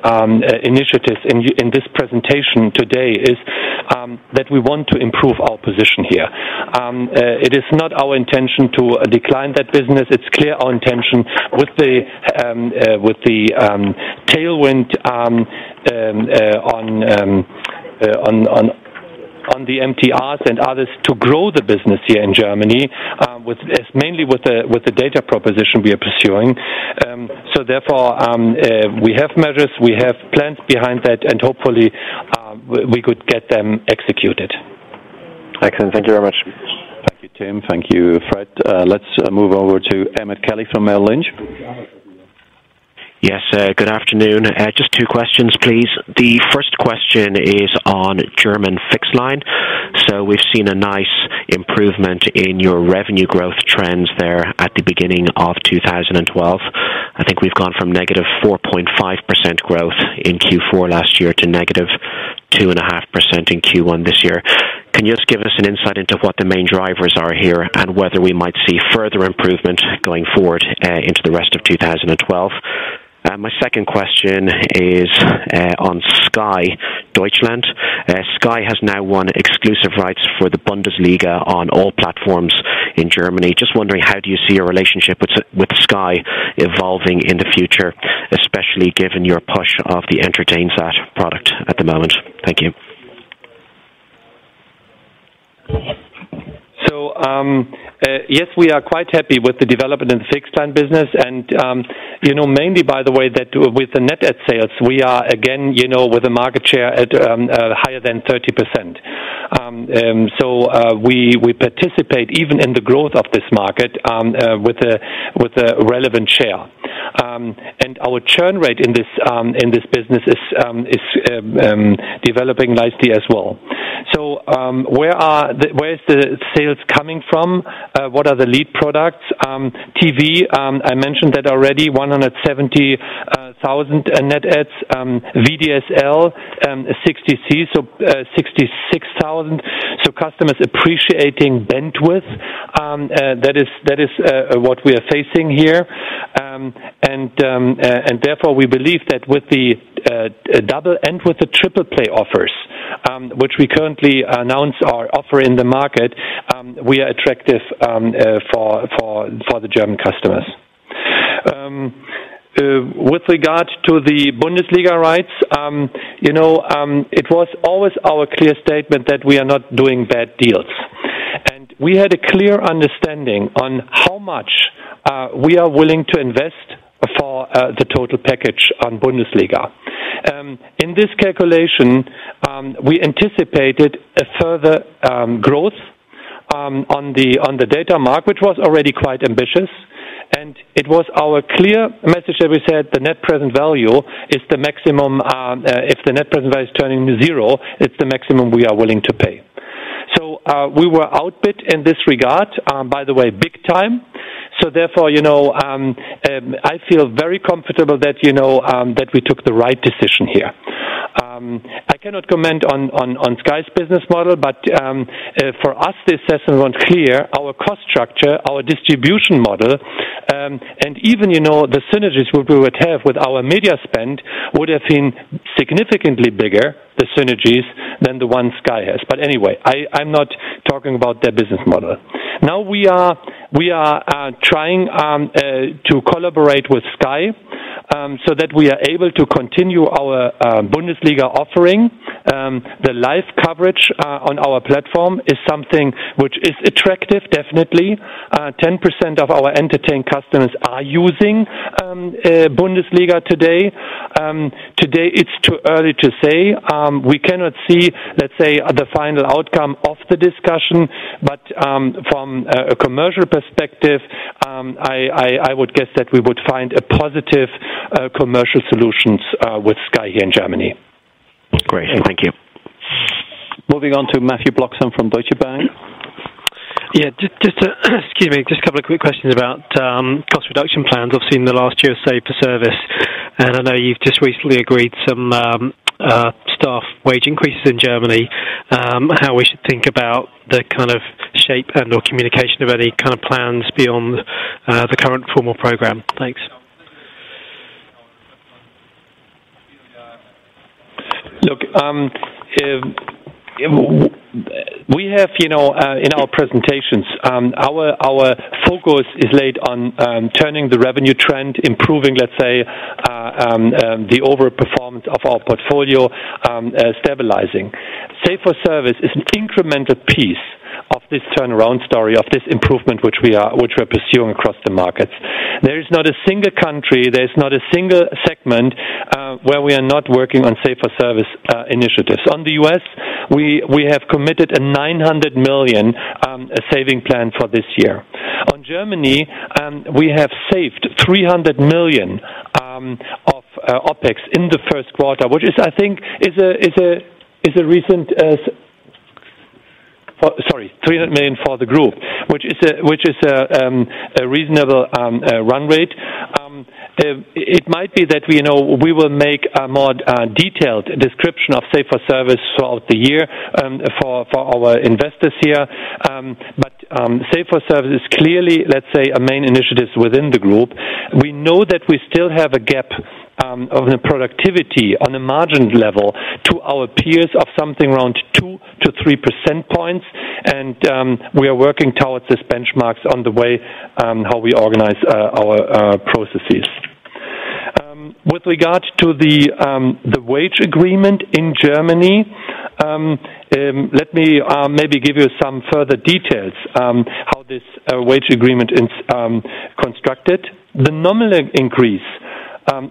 initiatives in this presentation today, is that we want to improve our position here. It is not our intention to decline that business. It's clear our intention with the tailwind on the MTRs and others to grow the business here in Germany, mainly with the data proposition we are pursuing. So therefore, we have measures, we have plans behind that, and hopefully we could get them executed. Excellent. Thank you very much. Thank you, Tim. Thank you, Fred. Let's move over to Emmett Kelly from Merrill Lynch. Yes, good afternoon. Just two questions, please. The first question is on German fixed line. So we've seen a nice improvement in your revenue growth trends there at the beginning of 2012. I think we've gone from negative 4.5% growth in Q4 last year to negative 2.5% in Q1 this year. Can you just give us an insight into what the main drivers are here and whether we might see further improvement going forward into the rest of 2012? My second question is on Sky Deutschland. Sky has now won exclusive rights for the Bundesliga on all platforms in Germany. Just wondering, how do you see your relationship with Sky evolving in the future, especially given your push of the EntertainSat product at the moment? Thank you. So, yes, we are quite happy with the development in the fixed line business, and mainly, by the way, that with the net ad sales, we are again, with a market share at higher than 30%. So we participate even in the growth of this market with a relevant share. And our churn rate in this business is developing nicely as well. So where is the sales coming from? What are the lead products? TV, I mentioned that already, 170,000 net adds. VDSL, 60C, so 66,000. So customers appreciating bandwidth. That is what we are facing here. And therefore we believe that with the double and with the triple play offers, which we currently announce our offer in the market, we are attractive for the German customers. With regard to the Bundesliga rights, it was always our clear statement that we are not doing bad deals. And we had a clear understanding on how much we are willing to invest for the total package on Bundesliga. In this calculation, we anticipated a further growth on the data mark, which was already quite ambitious. And it was our clear message that we said the net present value is the maximum. If the net present value is turning to zero, it's the maximum we are willing to pay. So we were outbid in this regard, by the way, big time. So therefore, I feel very comfortable that that we took the right decision here. I cannot comment on Sky's business model, but for us, the assessment was clear. Our cost structure, our distribution model, and even the synergies we would have with our media spend would have been significantly bigger, the synergies, than the one Sky has. But anyway, I'm not talking about their business model. Now we are trying to collaborate with Sky so that we are able to continue our Bundesliga offering. The live coverage on our platform is something which is attractive, definitely. 10% of our entertained customers are using Bundesliga today. Today it's too early to say. We cannot see, let's say, the final outcome of the discussion, but from a commercial perspective, I would guess that we would find a positive commercial solutions with Sky here in Germany. Great, thank you. Moving on to Matthew Bloxham from Deutsche Bank. Yeah, just excuse me, just a couple of quick questions about cost reduction plans. Obviously, in the last year, Save for Service, and I know you've just recently agreed some staff wage increases in Germany. How we should think about the kind of shape and or communication of any kind of plans beyond the current formal program. Thanks. Look, we have, in our presentations, our focus is laid on turning the revenue trend, improving, let's say, the overall performance of our portfolio, stabilizing. Save for Service is an incremental piece of this turnaround story, of this improvement which we're pursuing across the markets. There is not a single country, there is not a single segment where we are not working on Save for Service initiatives. On the US, we have committed a 900 million saving plan for this year. On Germany, we have saved 300 million of OPEX in the first quarter, which is, I think, is a recent. for the group, which is a reasonable run rate. It might be that we will make a more detailed description of Safe for Service throughout the year for our investors here. But Safe for Service is clearly, let's say, a main initiative within the group. We know that we still have a gap of the productivity on a margin level to our peers of something around 2 to 3% points, and we are working towards this benchmarks on the way how we organize our processes. With regard to the wage agreement in Germany, let me maybe give you some further details how this wage agreement is constructed. The nominal increase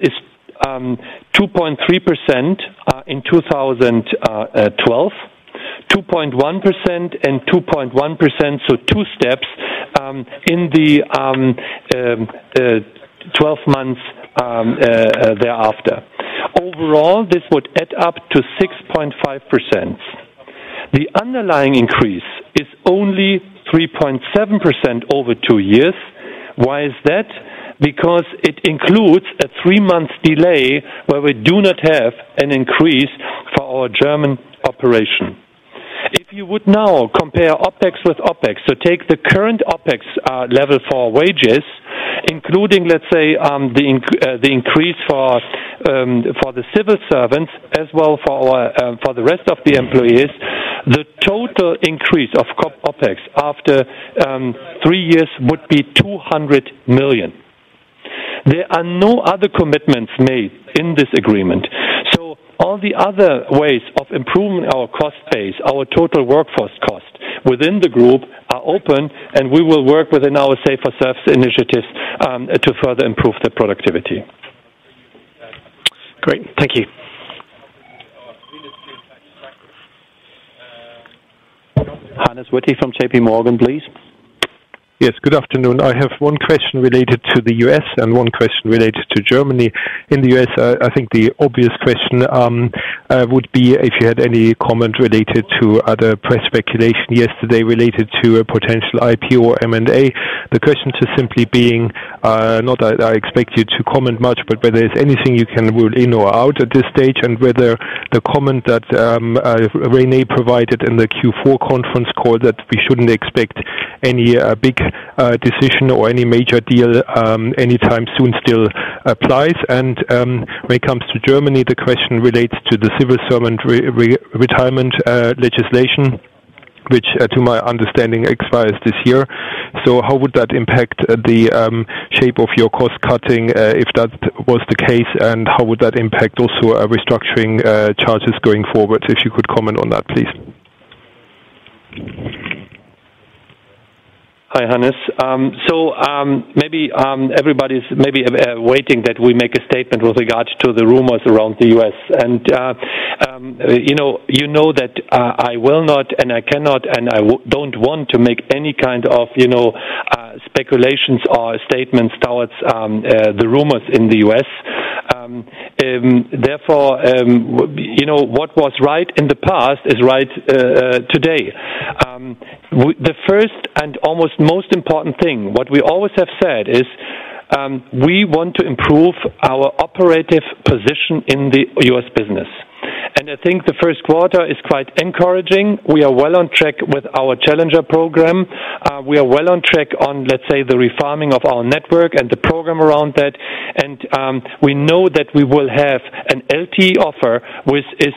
is 2.3% in 2012, 2.1% and 2.1%, so two steps in the 12 months thereafter. Overall, this would add up to 6.5%. The underlying increase is only 3.7% over 2 years. Why is that? Because it includes a 3-month delay where we do not have an increase for our German operation. If you would now compare OPEX with OPEX, so take the current OPEX level for wages, including, let's say, the increase for the civil servants as well for the rest of the employees, the total increase of OPEX after 3 years would be 200 million. There are no other commitments made in this agreement. So all the other ways of improving our cost base, our total workforce cost within the group are open, and we will work within our Safe for Service initiatives to further improve the productivity. Great, thank you. Hannes Witti from JP Morgan, please. Yes, good afternoon. I have one question related to the US and one question related to Germany. In the US, I think the obvious question would be if you had any comment related to other press speculation yesterday related to a potential IPO or M&A. The question just simply being, not that I expect you to comment much, but whether there's anything you can rule in or out at this stage, and whether the comment that René provided in the Q4 conference call that we shouldn't expect any big decision or any major deal anytime soon still applies. And when it comes to Germany, the question relates to the civil servant retirement legislation, which to my understanding expires this year. So how would that impact the shape of your cost cutting if that was the case, and how would that impact also restructuring charges going forward? If you could comment on that, please. Hi, Hannes. Maybe everybody's waiting that we make a statement with regard to the rumors around the U.S. And you know that I will not, and I cannot, and I don't want to make any kind of speculations or statements towards the rumors in the U.S. Therefore, what was right in the past is right today. The first and almost most important thing, what we always have said is we want to improve our operative position in the U.S. business. And I think the first quarter is quite encouraging. We are well on track with our Challenger program. We are well on track on, let's say, the refarming of our network and the program around that. And we know that we will have an LTE offer which is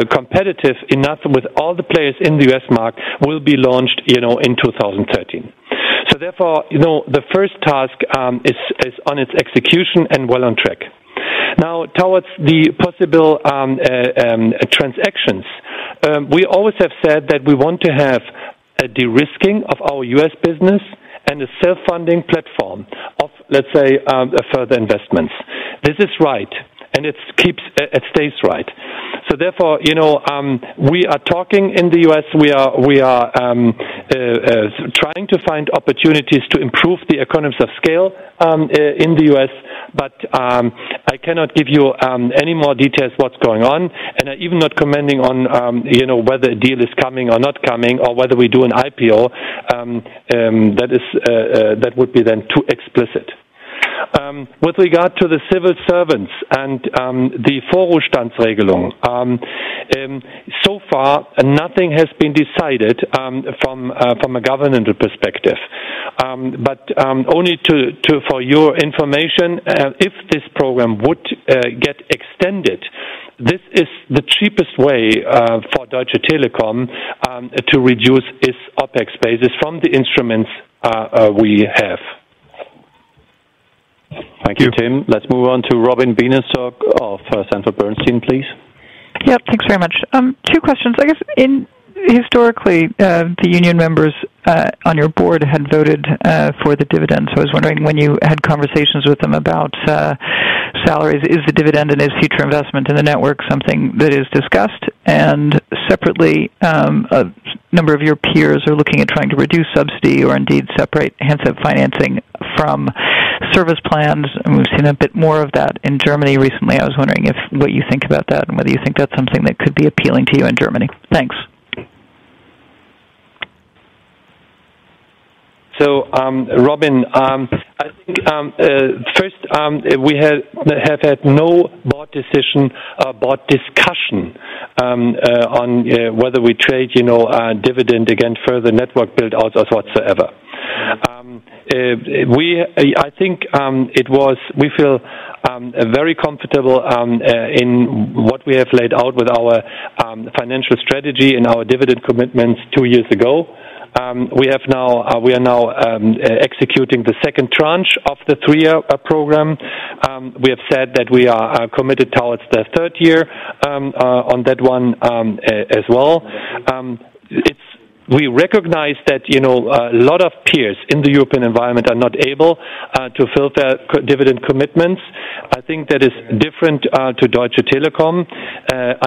competitive enough with all the players in the U.S. market, will be launched, in 2013. So therefore, the first task is on its execution and well on track. Now, towards the possible transactions, we always have said that we want to have a de-risking of our U.S. business and a self-funding platform of, let's say, further investments. This is right, and it stays right. So therefore, we are talking in the U.S. We are trying to find opportunities to improve the economies of scale in the U.S. but I cannot give you any more details what's going on, and I'm even not commenting on whether a deal is coming or not coming, or whether we do an IPO. That would be then too explicit. With regard to the civil servants and the Vorruhestandsregelung, so far nothing has been decided from a governmental perspective. But only for your information, if this program would get extended, this is the cheapest way for Deutsche Telekom to reduce its OPEX basis from the instruments we have. Thank you, Tim. Let's move on to Robin Bienenstock of Sanford Bernstein, please. Yep, thanks very much. Two questions. I guess historically, the union members on your board had voted for the dividend. So I was wondering, when you had conversations with them about salaries, is the dividend and is future investment in the network something that is discussed? And separately, a number of your peers are looking at trying to reduce subsidy or indeed separate handset financing from service plans, and we've seen a bit more of that in Germany recently. I was wondering what you think about that and whether you think that's something that could be appealing to you in Germany. Thanks. So, Robin, I think first we have had no board decision, board discussion on whether we trade, dividend against further network build-outs or whatsoever. I think we feel very comfortable in what we have laid out with our financial strategy and our dividend commitments 2 years ago. We are now executing the second tranche of the 3-year program. We have said that we are committed towards the third year on that one as well. We recognize that a lot of peers in the European environment are not able to fill their dividend commitments. I think that is different to Deutsche Telekom.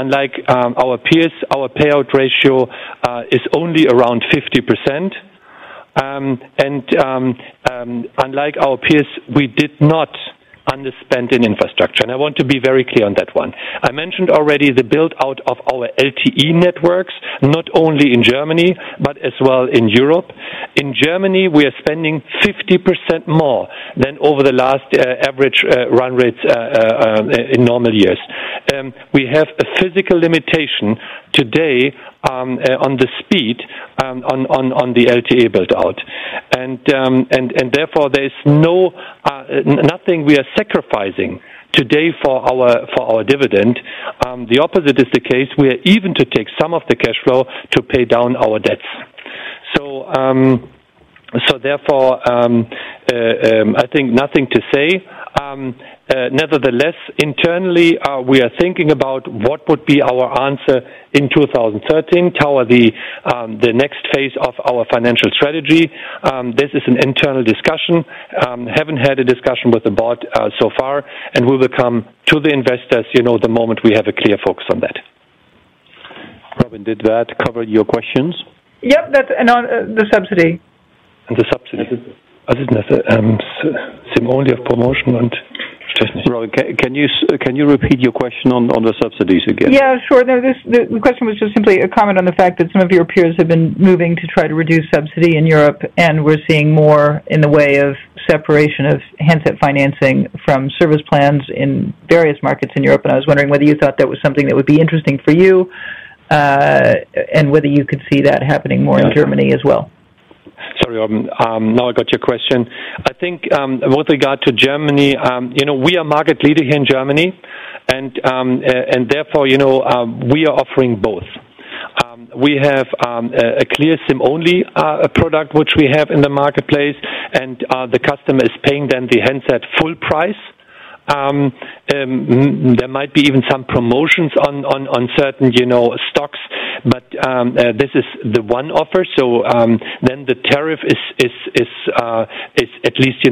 Unlike our peers, our payout ratio is only around 50%. Unlike our peers, we did not underspent in infrastructure, and I want to be very clear on that one. I mentioned already the build-out of our LTE networks, not only in Germany, but as well in Europe. In Germany, we are spending 50% more than over the last average run rates in normal years. We have a physical limitation today on the speed on the LTE build-out, and therefore there is nothing we are sacrificing today for our dividend. The opposite is the case. We are even to take some of the cash flow to pay down our debts. So therefore, I think nothing to say. Nevertheless, internally, we are thinking about what would be our answer in 2013 toward the next phase of our financial strategy. This is an internal discussion. Haven't had a discussion with the board so far, and we will come to the investors, the moment we have a clear focus on that. Robin, did that cover your questions? Yep, that's and on the subsidy. And the subsidy. Was ist das? Sim only of promotion and. Robin, can you repeat your question on the subsidies again? Yeah, sure. No, the question was just simply a comment on the fact that some of your peers have been moving to try to reduce subsidy in Europe, and we're seeing more in the way of separation of handset financing from service plans in various markets in Europe. And I was wondering whether you thought that was something that would be interesting for you, and whether you could see that happening more in Germany as well. Sorry, now I got your question. I think with regard to Germany, we are market leader here in Germany, and therefore, we are offering both. We have a clear SIM-only product which we have in the marketplace, and the customer is paying then the handset full price. There might be even some promotions on certain, stocks but this is the one offer. So then the tariff is at least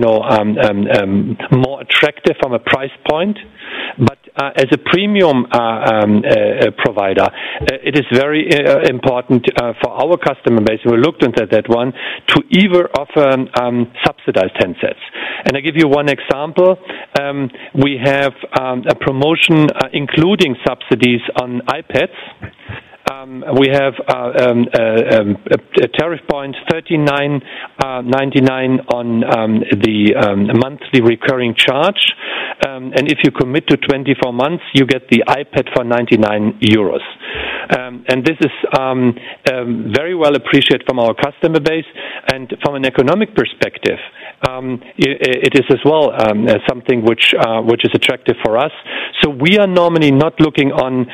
more attractive from a price point. But as a premium provider, it is very important for our customer base. We looked into that one to either offer subsidized handsets. And I give you one example. We have a promotion including subsidies on iPads. We have a tariff point $39.99 on the monthly recurring charge, and if you commit to 24 months, you get the iPad for €99. And this is very well appreciated from our customer base, and from an economic perspective, it is as well something which is attractive for us. So we are normally not looking on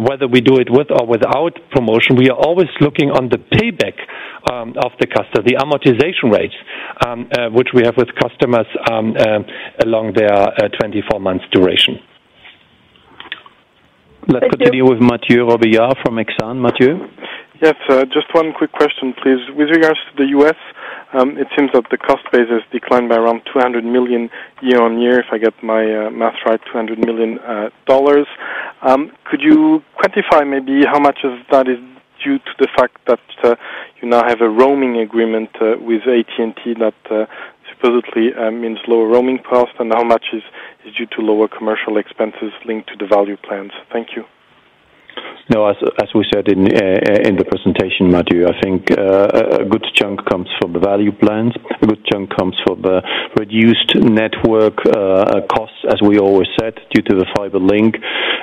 whether we do it with or without promotion. We are always looking on the payback of the customer, the amortization rates, which we have with customers along their 24 months duration. Let's continue with Mathieu Robillard from Exane. Mathieu? Yes, just one quick question, please. With regards to the U.S., it seems that the cost base has declined by around $200 million year on year, if I get my math right, $200 million. Could you quantify maybe how much of that is due to the fact that you now have a roaming agreement with AT&T that supposedly means lower roaming costs, and how much is due to lower commercial expenses linked to the value plans? Thank you. No, as we said in the presentation, Mathieu, I think a good chunk comes from the value plans. A good chunk comes from the reduced network costs, as we always said, due to the fiber link,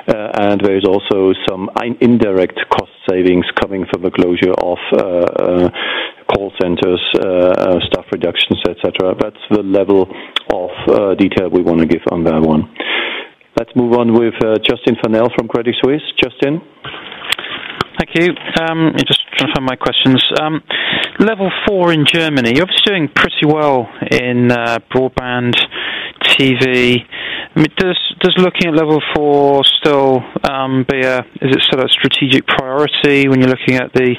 and there is also some indirect cost savings coming from the closure of call centers, staff reductions, etc. That's the level of detail we want to give on that one. Let's move on with Justin Fennell from Credit Suisse. Justin? Thank you. Just trying to find my questions. Level 4 in Germany, you're obviously doing pretty well in broadband, TV. I mean, does looking at level 4 still is it still a strategic priority when you're looking at the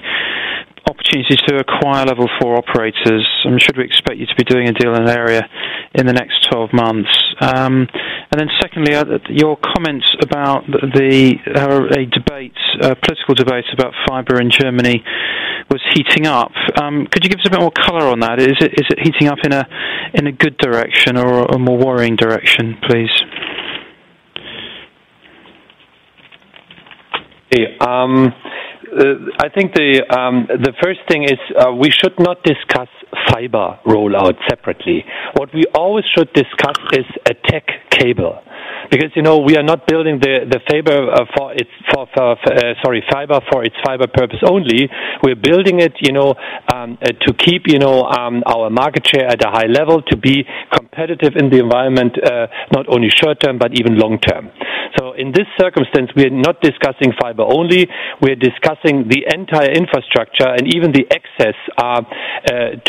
opportunities to acquire level 4 operators? Should we expect you to be doing a deal in an area in the next 12 months? And then secondly, your comments about a political debate about fibre in Germany was heating up. Could you give us a bit more colour on that? Is it heating up in a good direction or a more worrying direction, please? I think the first thing is we should not discuss fiber rollout separately. What we always should discuss is a tech cable, because we are not building the fiber fiber for its fiber purpose only. We're building it, to keep our market share at a high level, to be competitive in the environment, not only short term but even long term. So in this circumstance, we are not discussing fiber only. We're discussing the entire infrastructure and even the access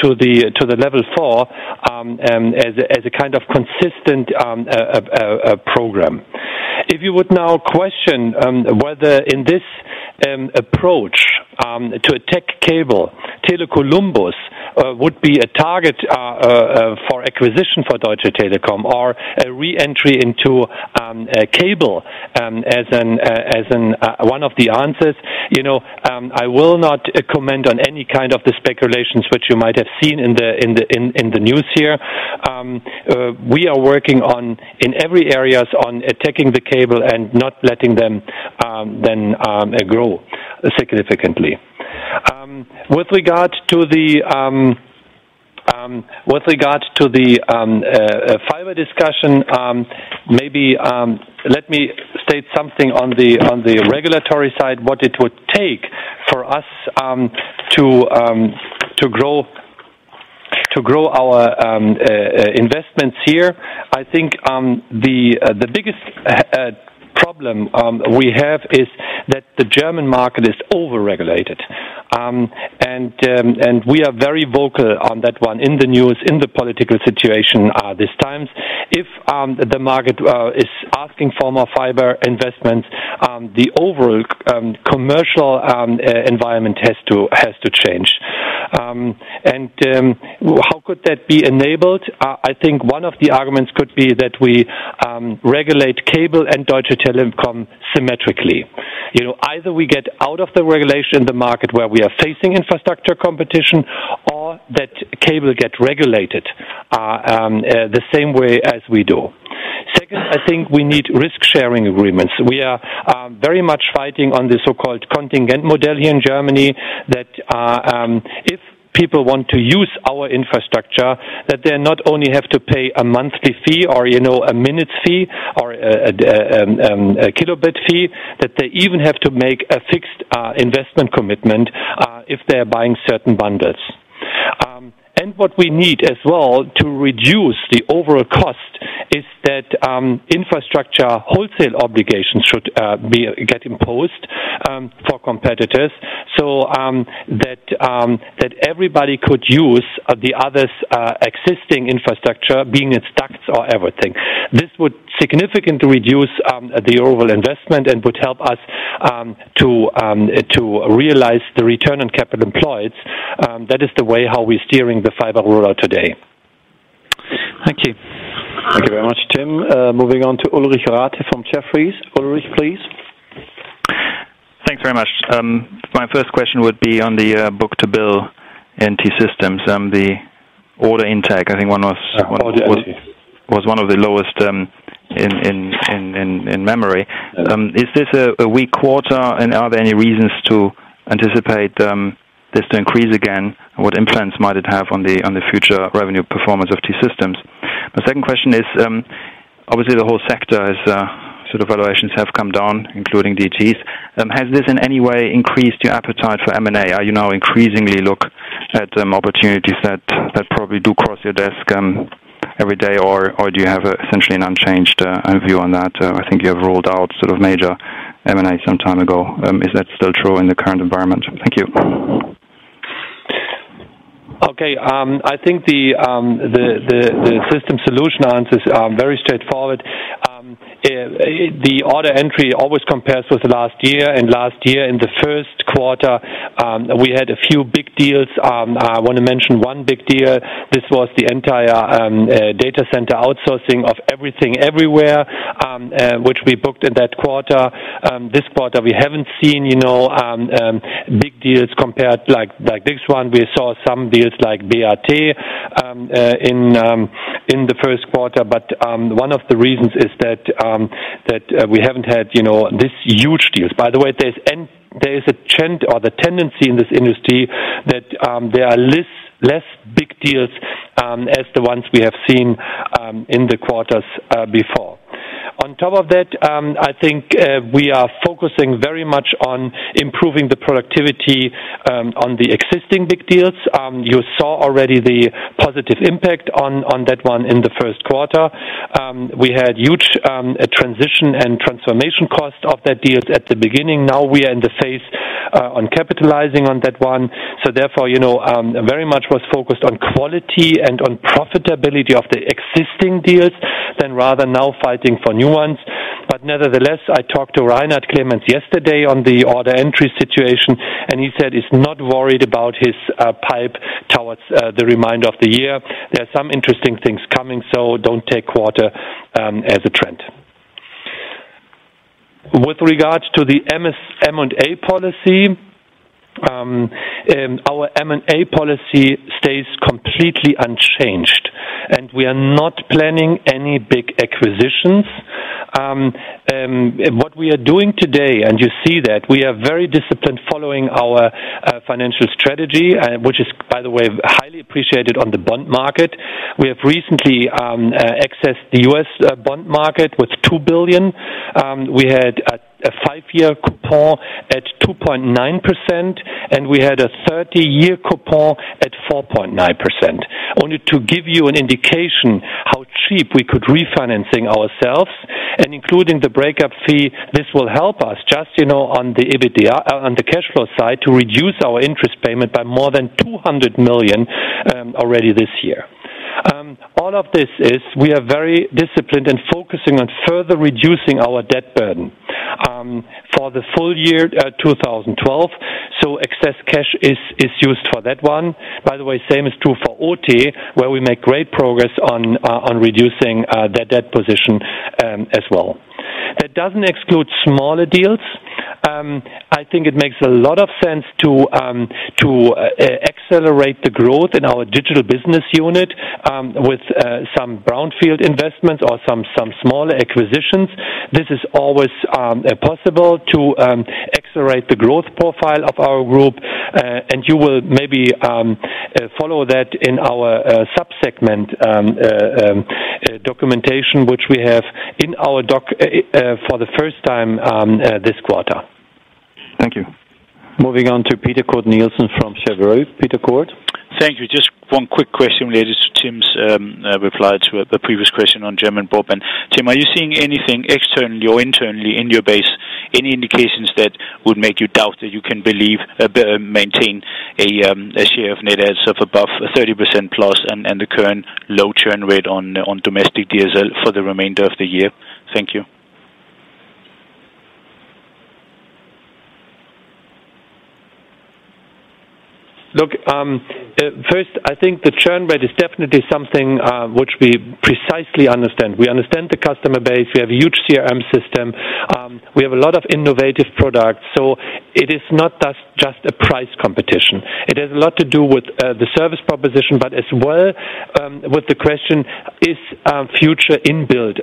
to the level 4 as a kind of consistent program. If you would now question whether in this approach to a tech cable, Tele would be a target for acquisition for Deutsche Telekom, or a re-entry into cable as one of the answers. I will not comment on any kind of the speculations which you might have seen in the news here. We are working in every areas on attacking the cable and not letting them then grow significantly. With regard to the fiber discussion, maybe let me state something on the regulatory side, what it would take for us to grow our investments here. I think the biggest problem we have is that the German market is over-regulated, and and we are very vocal on that one in the news, in the political situation this times. If the market is asking for more fiber investments, the overall commercial environment has to change. How could that be enabled? I think one of the arguments could be that we regulate cable and Deutsche Telekom symmetrically. Either we get out of the regulation in the market where we are facing infrastructure competition, or that cable get regulated the same way as we do. Second, I think we need risk-sharing agreements. We are very much fighting on the so-called contingent model here in Germany, that if people want to use our infrastructure, that they not only have to pay a monthly fee or a minute fee or a kilobit fee, that they even have to make a fixed investment commitment if they are buying certain bundles. And what we need as well to reduce the overall cost is that infrastructure wholesale obligations should get imposed for competitors, so that everybody could use the others' existing infrastructure, being its ducts or everything. This would significantly reduce the overall investment and would help us to realize the return on capital employed. That is the way how we're steering the fiber rollout today. Thank you. Thank you very much, Tim. Moving on to Ulrich Rathe from Jefferies. Ulrich, please. Thanks very much. My first question would be on the book-to-bill in T-Systems. The order intake, I think was one of the lowest in memory. Is this a weak quarter, and are there any reasons to anticipate this to increase again? What influence might it have on the future revenue performance of T-Systems? My second question is, obviously the whole sector sort of valuations have come down, including DT's. Has this in any way increased your appetite for M&A? Are you now increasingly look at opportunities that probably do cross your desk every day, or do you have essentially an unchanged view on that? I think you have ruled out sort of major M&A some time ago. Is that still true in the current environment? Thank you. Okay, I think the system solution answers are very straightforward. The order entry always compares with last year, and last year in the first quarter we had a few big deals. I want to mention one big deal. This was the entire data center outsourcing of everything everywhere, which we booked in that quarter. This quarter we haven't seen big deals compared like this one. We saw some deals like BAT in the first quarter, but one of the reasons is that we haven't had this huge deals. By the way, there is a trend or the tendency in this industry that there are less big deals as the ones we have seen in the quarters before. On top of that, I think we are focusing very much on improving the productivity on the existing big deals. You saw already the positive impact on that one in the first quarter. We had huge transition and transformation cost of that deals at the beginning. Now we are in the phase on capitalizing on that one. So therefore, very much was focused on quality and on profitability of the existing deals than rather now fighting for new ones. But nevertheless, I talked to Reinhard Clemens yesterday on the order entry situation, and he said he's not worried about his pipe towards the remainder of the year. There are some interesting things coming, so don't take quarter as a trend. With regards to the M&A policy, our M&A policy stays completely unchanged, and we are not planning any big acquisitions. What we are doing today, and you see that, we are very disciplined following our financial strategy, which is, by the way, highly appreciated on the bond market. We have recently accessed the U.S. bond market with $2 billion. We had a 5-year coupon at 2.9%, and we had a 30-year coupon at 4.9%. Only to give you an indication how cheap we could refinancing ourselves. and including the breakup fee, this will help us just, on the EBITDA, on the cash flow side, to reduce our interest payment by more than 200 million already this year. All of this is we are very disciplined and focusing on further reducing our debt burden for the full year 2012. So excess cash is used for that one. By the way, same is true for OT, where we make great progress on reducing their debt position as well. That doesn't exclude smaller deals. I think it makes a lot of sense to accelerate the growth in our digital business unit with some brownfield investments or some smaller acquisitions. This is always possible to accelerate the growth profile of our group, and you will maybe follow that in our sub-segment documentation, which we have in our doc for the first time this quarter. Thank you. Moving on to Peter Kurt Nielsen from Cheuvreux. Peter Kurt. Thank you. Just one quick question related to Tim's reply to the previous question on German broadband. Tim, are you seeing anything externally or internally in your base, any indications that would make you doubt that you can maintain a share of net adds of above 30% plus and the current low churn rate on domestic DSL for the remainder of the year? Thank you. Look, first, I think the churn rate is definitely something which we precisely understand. We understand the customer base. We have a huge CRM system. We have a lot of innovative products. So it is not just a price competition. It has a lot to do with the service proposition, but as well with the question, is future inbuilt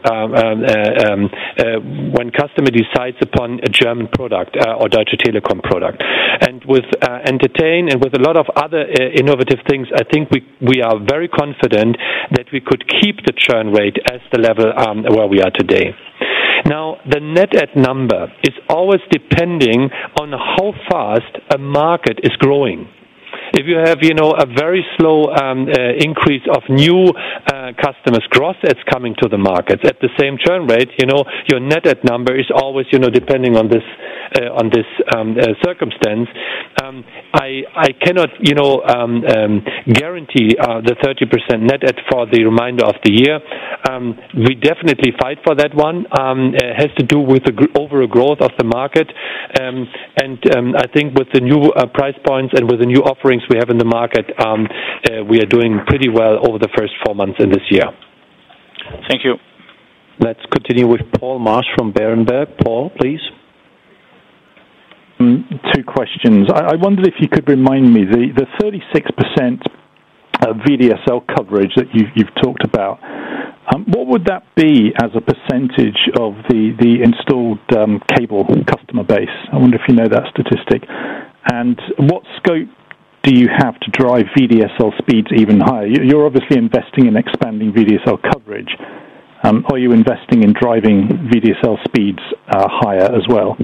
when customer decides upon a German product or Deutsche Telekom product. And with Entertain and with a lot of other innovative things, I think we are very confident that we could keep the churn rate as the level where we are today. Now, the net add number is always depending on how fast a market is growing. If you have, a very slow increase of new customers, gross adds coming to the markets at the same churn rate, your net add number is always, depending on this circumstance. I cannot, guarantee the 30% net add for the remainder of the year. We definitely fight for that one. It has to do with the overall growth of the market, and I think with the new price points and with the new offerings we have in the market, we are doing pretty well over the first 4 months in this year. Thank you. Let's continue with Paul Marsh from Berenberg. Paul, please. Two questions. I wondered if you could remind me the 36% VDSL coverage that you've talked about. What would that be as a percentage of the installed cable customer base? I wonder if you know that statistic. And what scope do you have to drive VDSL speeds even higher? You're obviously investing in expanding VDSL coverage. Are you investing in driving VDSL speeds higher as well?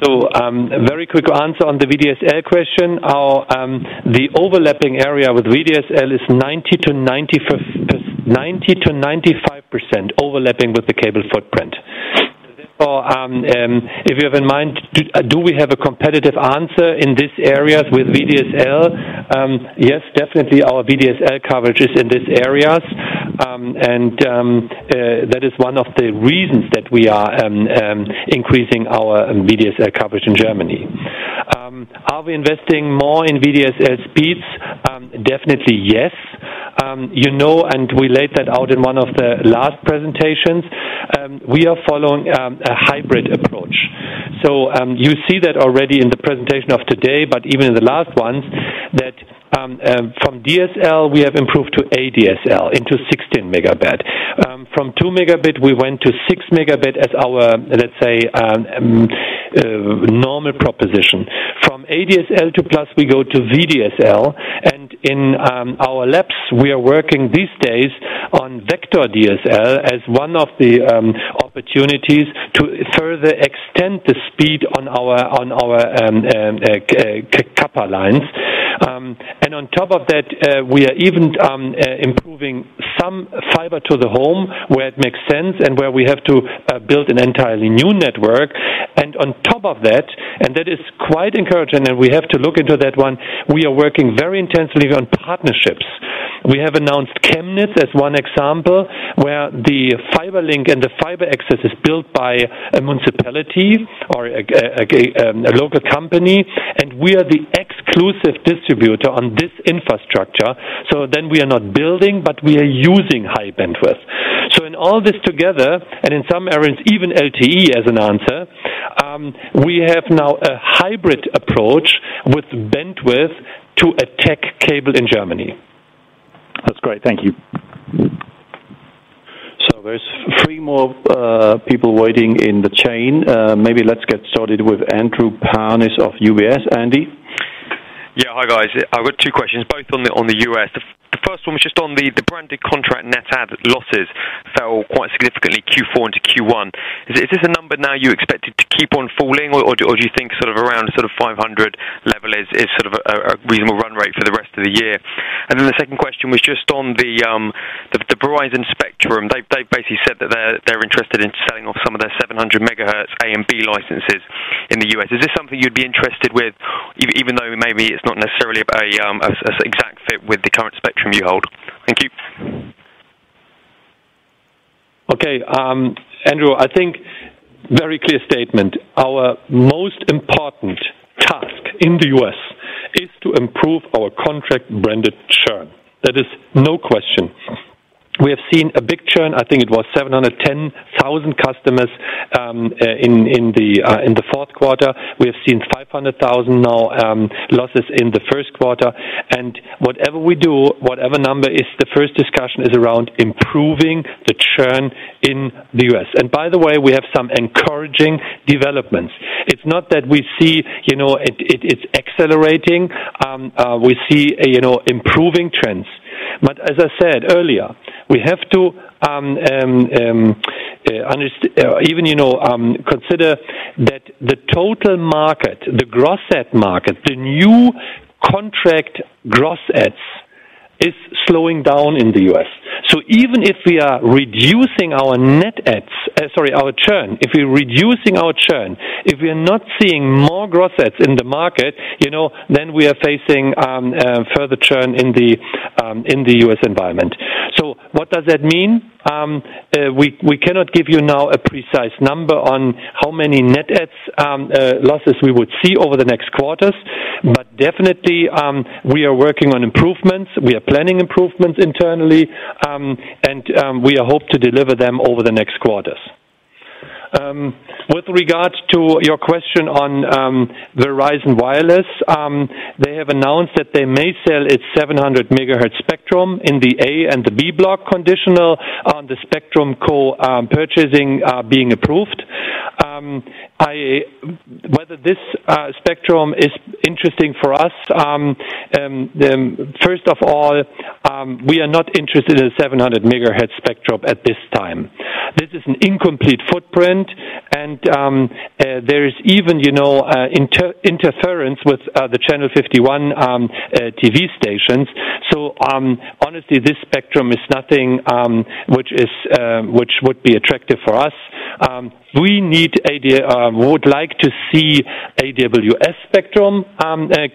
So, a very quick answer on the VDSL question. The overlapping area with VDSL is 90 to 95% overlapping with the cable footprint. Therefore, if you have in mind, do we have a competitive answer in these areas with VDSL? Yes, definitely our VDSL coverage is in these areas, and that is one of the reasons that we are increasing our VDSL coverage in Germany. Are we investing more in VDSL speeds? Definitely yes. And we laid that out in one of the last presentations. We are following a hybrid approach. So you see that already in the presentation of today, but even in the last ones, that from DSL we have improved to ADSL into 16 megabit. From 2 megabit we went to 6 megabit as our, let's say, normal proposition. From ADSL to Plus we go to VDSL, and in our labs we are working these days on vector DSL as one of the opportunities to further extend the speed on our copper lines. And on top of that, we are even improving some fiber to the home where it makes sense and where we have to build an entirely new network. And on top of that, and that is quite encouraging, and we have to look into that one, we are working very intensively on partnerships. We have announced Chemnitz as one example, where the fiber link and the fiber access is built by a municipality or a local company, and we are the exclusive distributor on this infrastructure. So then we are not building, but we are using high bandwidth. So in all this together, and in some areas even LTE as an answer, we have now a hybrid approach with bandwidth to attack cable in Germany. That's great. Thank you. So there's three more people waiting in the chain. Maybe let's get started with Andrew Parnis of UBS. Andy? Yeah, hi guys. I've got two questions, both on the US. The first one was just on the branded contract net add losses fell quite significantly Q4 into Q1. Is this a number now you expect it to keep on falling, or do you think sort of around sort of 500 level is sort of a reasonable run rate for the rest of the year? And then the second question was just on the Verizon spectrum. They basically said that they're interested in selling off some of their 700 megahertz A and B licenses in the US. Is this something you'd be interested with, even though maybe it's not necessarily a exact fit with the current spectrum you hold? Thank you. Okay, Andrew, I think very clear statement. Our most important task in the US is to improve our contract branded churn. That is no question. We have seen a big churn. I think it was 710,000 customers in the fourth quarter. We have seen 500,000 now losses in the first quarter. And whatever we do, whatever number is, the first discussion is around improving the churn in the US. And by the way, we have some encouraging developments. It's not that we see, it's accelerating. We see, improving trends. But as I said earlier, we have to consider that the total market, the gross ad market, the new contract gross ads is slowing down in the US. So even if we are reducing our net ads, our churn, if we're reducing our churn, if we are not seeing more gross ads in the market, then we are facing further churn in the US environment. So what does that mean? We cannot give you now a precise number on how many net ads losses we would see over the next quarters, but definitely we are working on improvements. We are planning improvements internally, and we hope to deliver them over the next quarters. With regard to your question on Verizon Wireless, they have announced that they may sell its 700 megahertz spectrum in the A and the B block, conditional on the spectrum co-purchasing being approved. Whether this spectrum is interesting for us, first of all, we are not interested in a 700 megahertz spectrum at this time. This is an incomplete footprint, and there is even, interference with the Channel 51 TV stations. So honestly, this spectrum is nothing which would be attractive for us. We would like to see AWS spectrum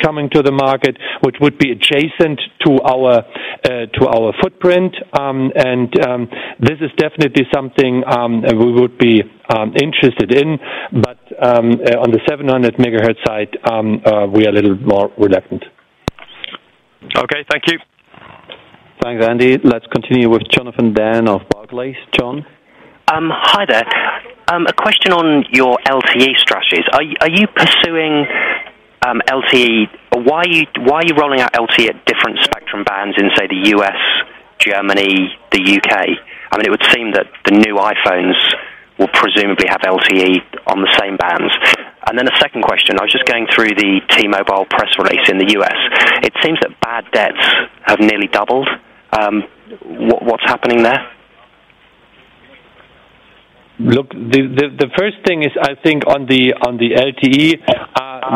coming to the market, which would be adjacent to our footprint, and this is definitely something we would be interested in. But on the 700 megahertz side, we are a little more reluctant. Okay, thank you. Thanks, Andy. Let's continue with Jonathan Dan of Barclays. John? Hi there. A question on your LTE strategies. Are you pursuing LTE? Why are you rolling out LTE at different spectrum bands in, say, the US, Germany, the UK? I mean, it would seem that the new iPhones will presumably have LTE on the same bands. And then a second question. I was just going through the T-Mobile press release in the US. It seems that bad debts have nearly doubled. What's happening there? Look, the first thing is, I think, on the LTE,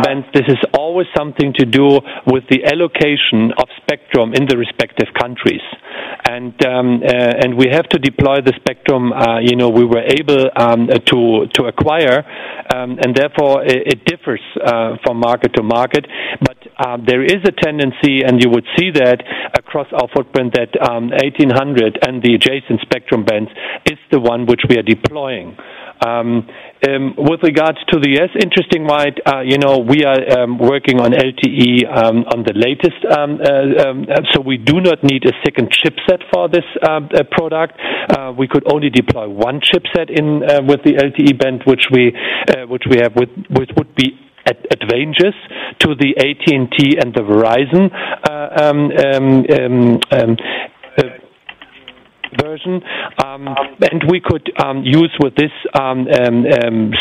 bands, this is always something to do with the allocation of spectrum in the respective countries. And we have to deploy the spectrum, we were able to acquire, and therefore it differs from market to market. But there is a tendency, and you would see that across our footprint, that 1800 and the adjacent spectrum bands is the one which we are deploying. With regards to the US, interesting, right? We are working on LTE on the latest, so we do not need a second chipset for this product. We could only deploy one chipset in with the LTE band, which we have, which would be advantageous to the AT&T and the Verizon version, and we could use with this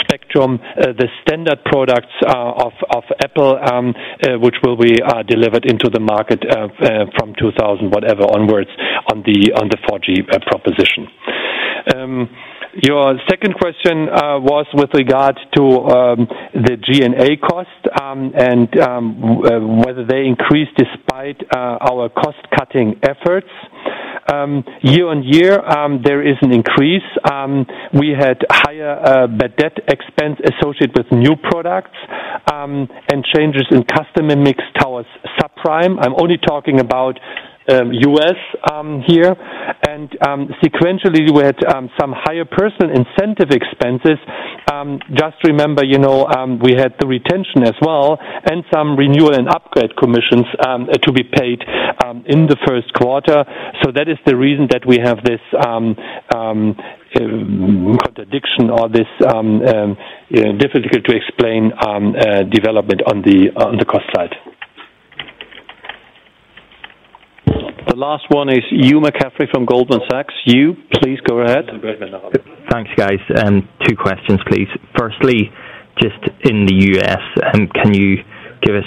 spectrum the standard products of Apple, which will be delivered into the market from 2000 whatever onwards on the 4G proposition. Your second question was with regard to the G&A cost and whether they increased despite our cost-cutting efforts. Year on year, there is an increase. We had higher bad debt expense associated with new products and changes in customer mix towards subprime. I'm only talking about US here, and sequentially we had some higher personal incentive expenses. Just remember, we had the retention as well, and some renewal and upgrade commissions to be paid in the first quarter. So that is the reason that we have this contradiction or this difficult to explain development on the cost side. The last one is Hugh McCaffrey from Goldman Sachs. Hugh, please go ahead. Thanks, guys. 2 questions, please. Firstly, just in the US, can you give us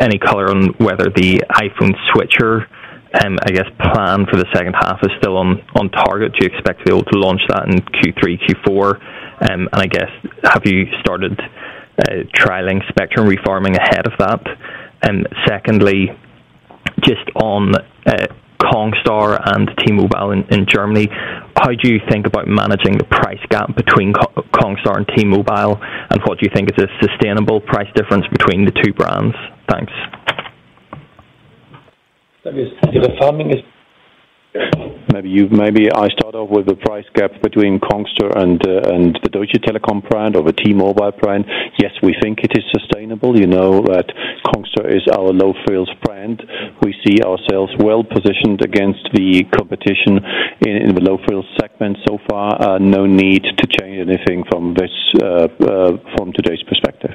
any color on whether the iPhone switcher, plan for the second half is still on target? Do you expect to be able to launch that in Q3, Q4? And I guess, have you started trialing spectrum refarming ahead of that? And secondly, just on Kongstar and T-Mobile in Germany, how do you think about managing the price gap between Kongstar and T-Mobile, and what do you think is a sustainable price difference between the two brands? Thanks. The farming is. Maybe I start off with the price gap between Kongstar and the Deutsche Telekom brand or the T-Mobile brand. Yes, we think it is sustainable. You know that Kongstar is our low-frills brand. We see ourselves well positioned against the competition in the low-frills segment. So far, no need to change anything from this from today's perspective.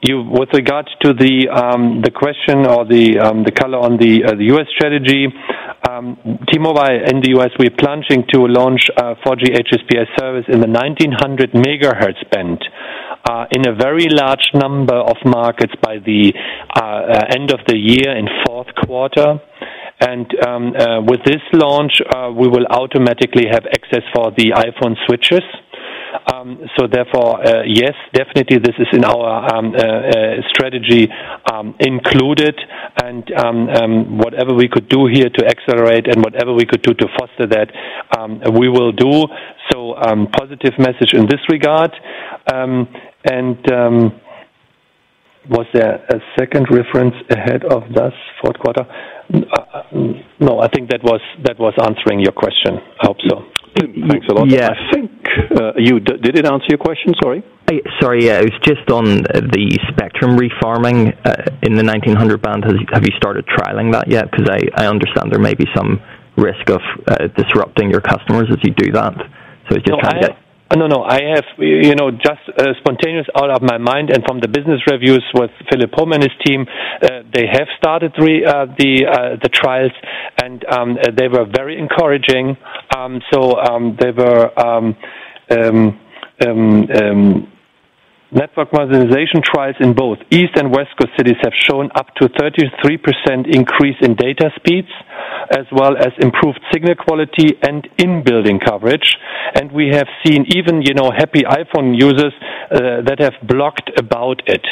With regard to the question or the color on the U.S. strategy, T-Mobile in the U.S. we're plunging to launch 4G HSPS service in the 1900 megahertz band in a very large number of markets by the end of the year in fourth quarter. And with this launch, we will automatically have access for the iPhone switches. So therefore, yes, definitely this is in our strategy included, and whatever we could do here to accelerate and whatever we could do to foster that, we will do. So positive message in this regard. Was there a second reference ahead of this fourth quarter? No, I think that was answering your question. I hope so. Thanks a lot. Yeah. I think did it answer your question? Sorry. Sorry, yeah, it was just on the spectrum refarming in the 1900 band. Have you started trialing that yet? Because I understand there may be some risk of disrupting your customers as you do that. So it's just trying to get. No, I have, just spontaneous out of my mind, and from the business reviews with Philip Holm and his team, they have started the trials, and they were very encouraging. They were network modernization trials in both East and West Coast cities have shown up to 33% increase in data speeds, as well as improved signal quality and in-building coverage. And we have seen even, happy iPhone users that have blocked about it.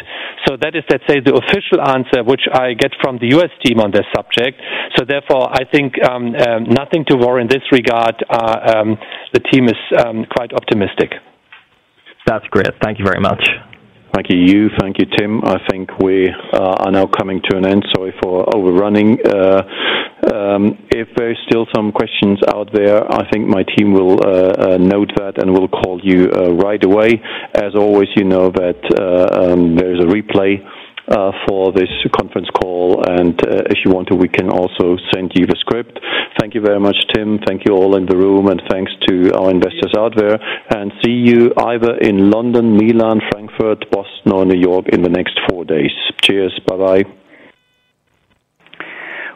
So that is, let's say, the official answer which I get from the US team on this subject. So therefore, I think nothing to worry in this regard. The team is quite optimistic. That's great. Thank you very much. Thank you. Thank you, Tim. I think we are now coming to an end. Sorry for overrunning. If there's still some questions out there, I think my team will note that and will call you right away. As always, you know that there's a replay for this conference call, and if you want to, we can also send you the script. Thank you very much, Tim. Thank you all in the room, and thanks to our investors out there. And see you either in London, Milan, Frankfurt, Boston, or New York in the next 4 days. Cheers. Bye-bye.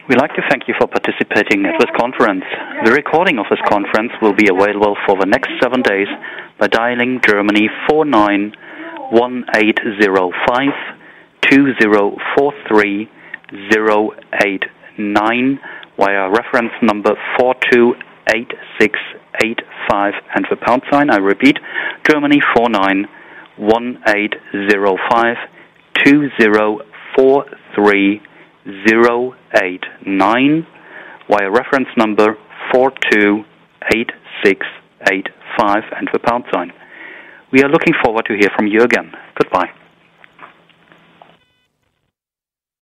We'd like to thank you for participating at this conference. The recording of this conference will be available for the next 7 days by dialing Germany 491805 2043-089 via reference number 428685 and the pound sign. I repeat, Germany 491805 2043-089 via reference number 428685 and the pound sign. We are looking forward to hear from you again. Goodbye.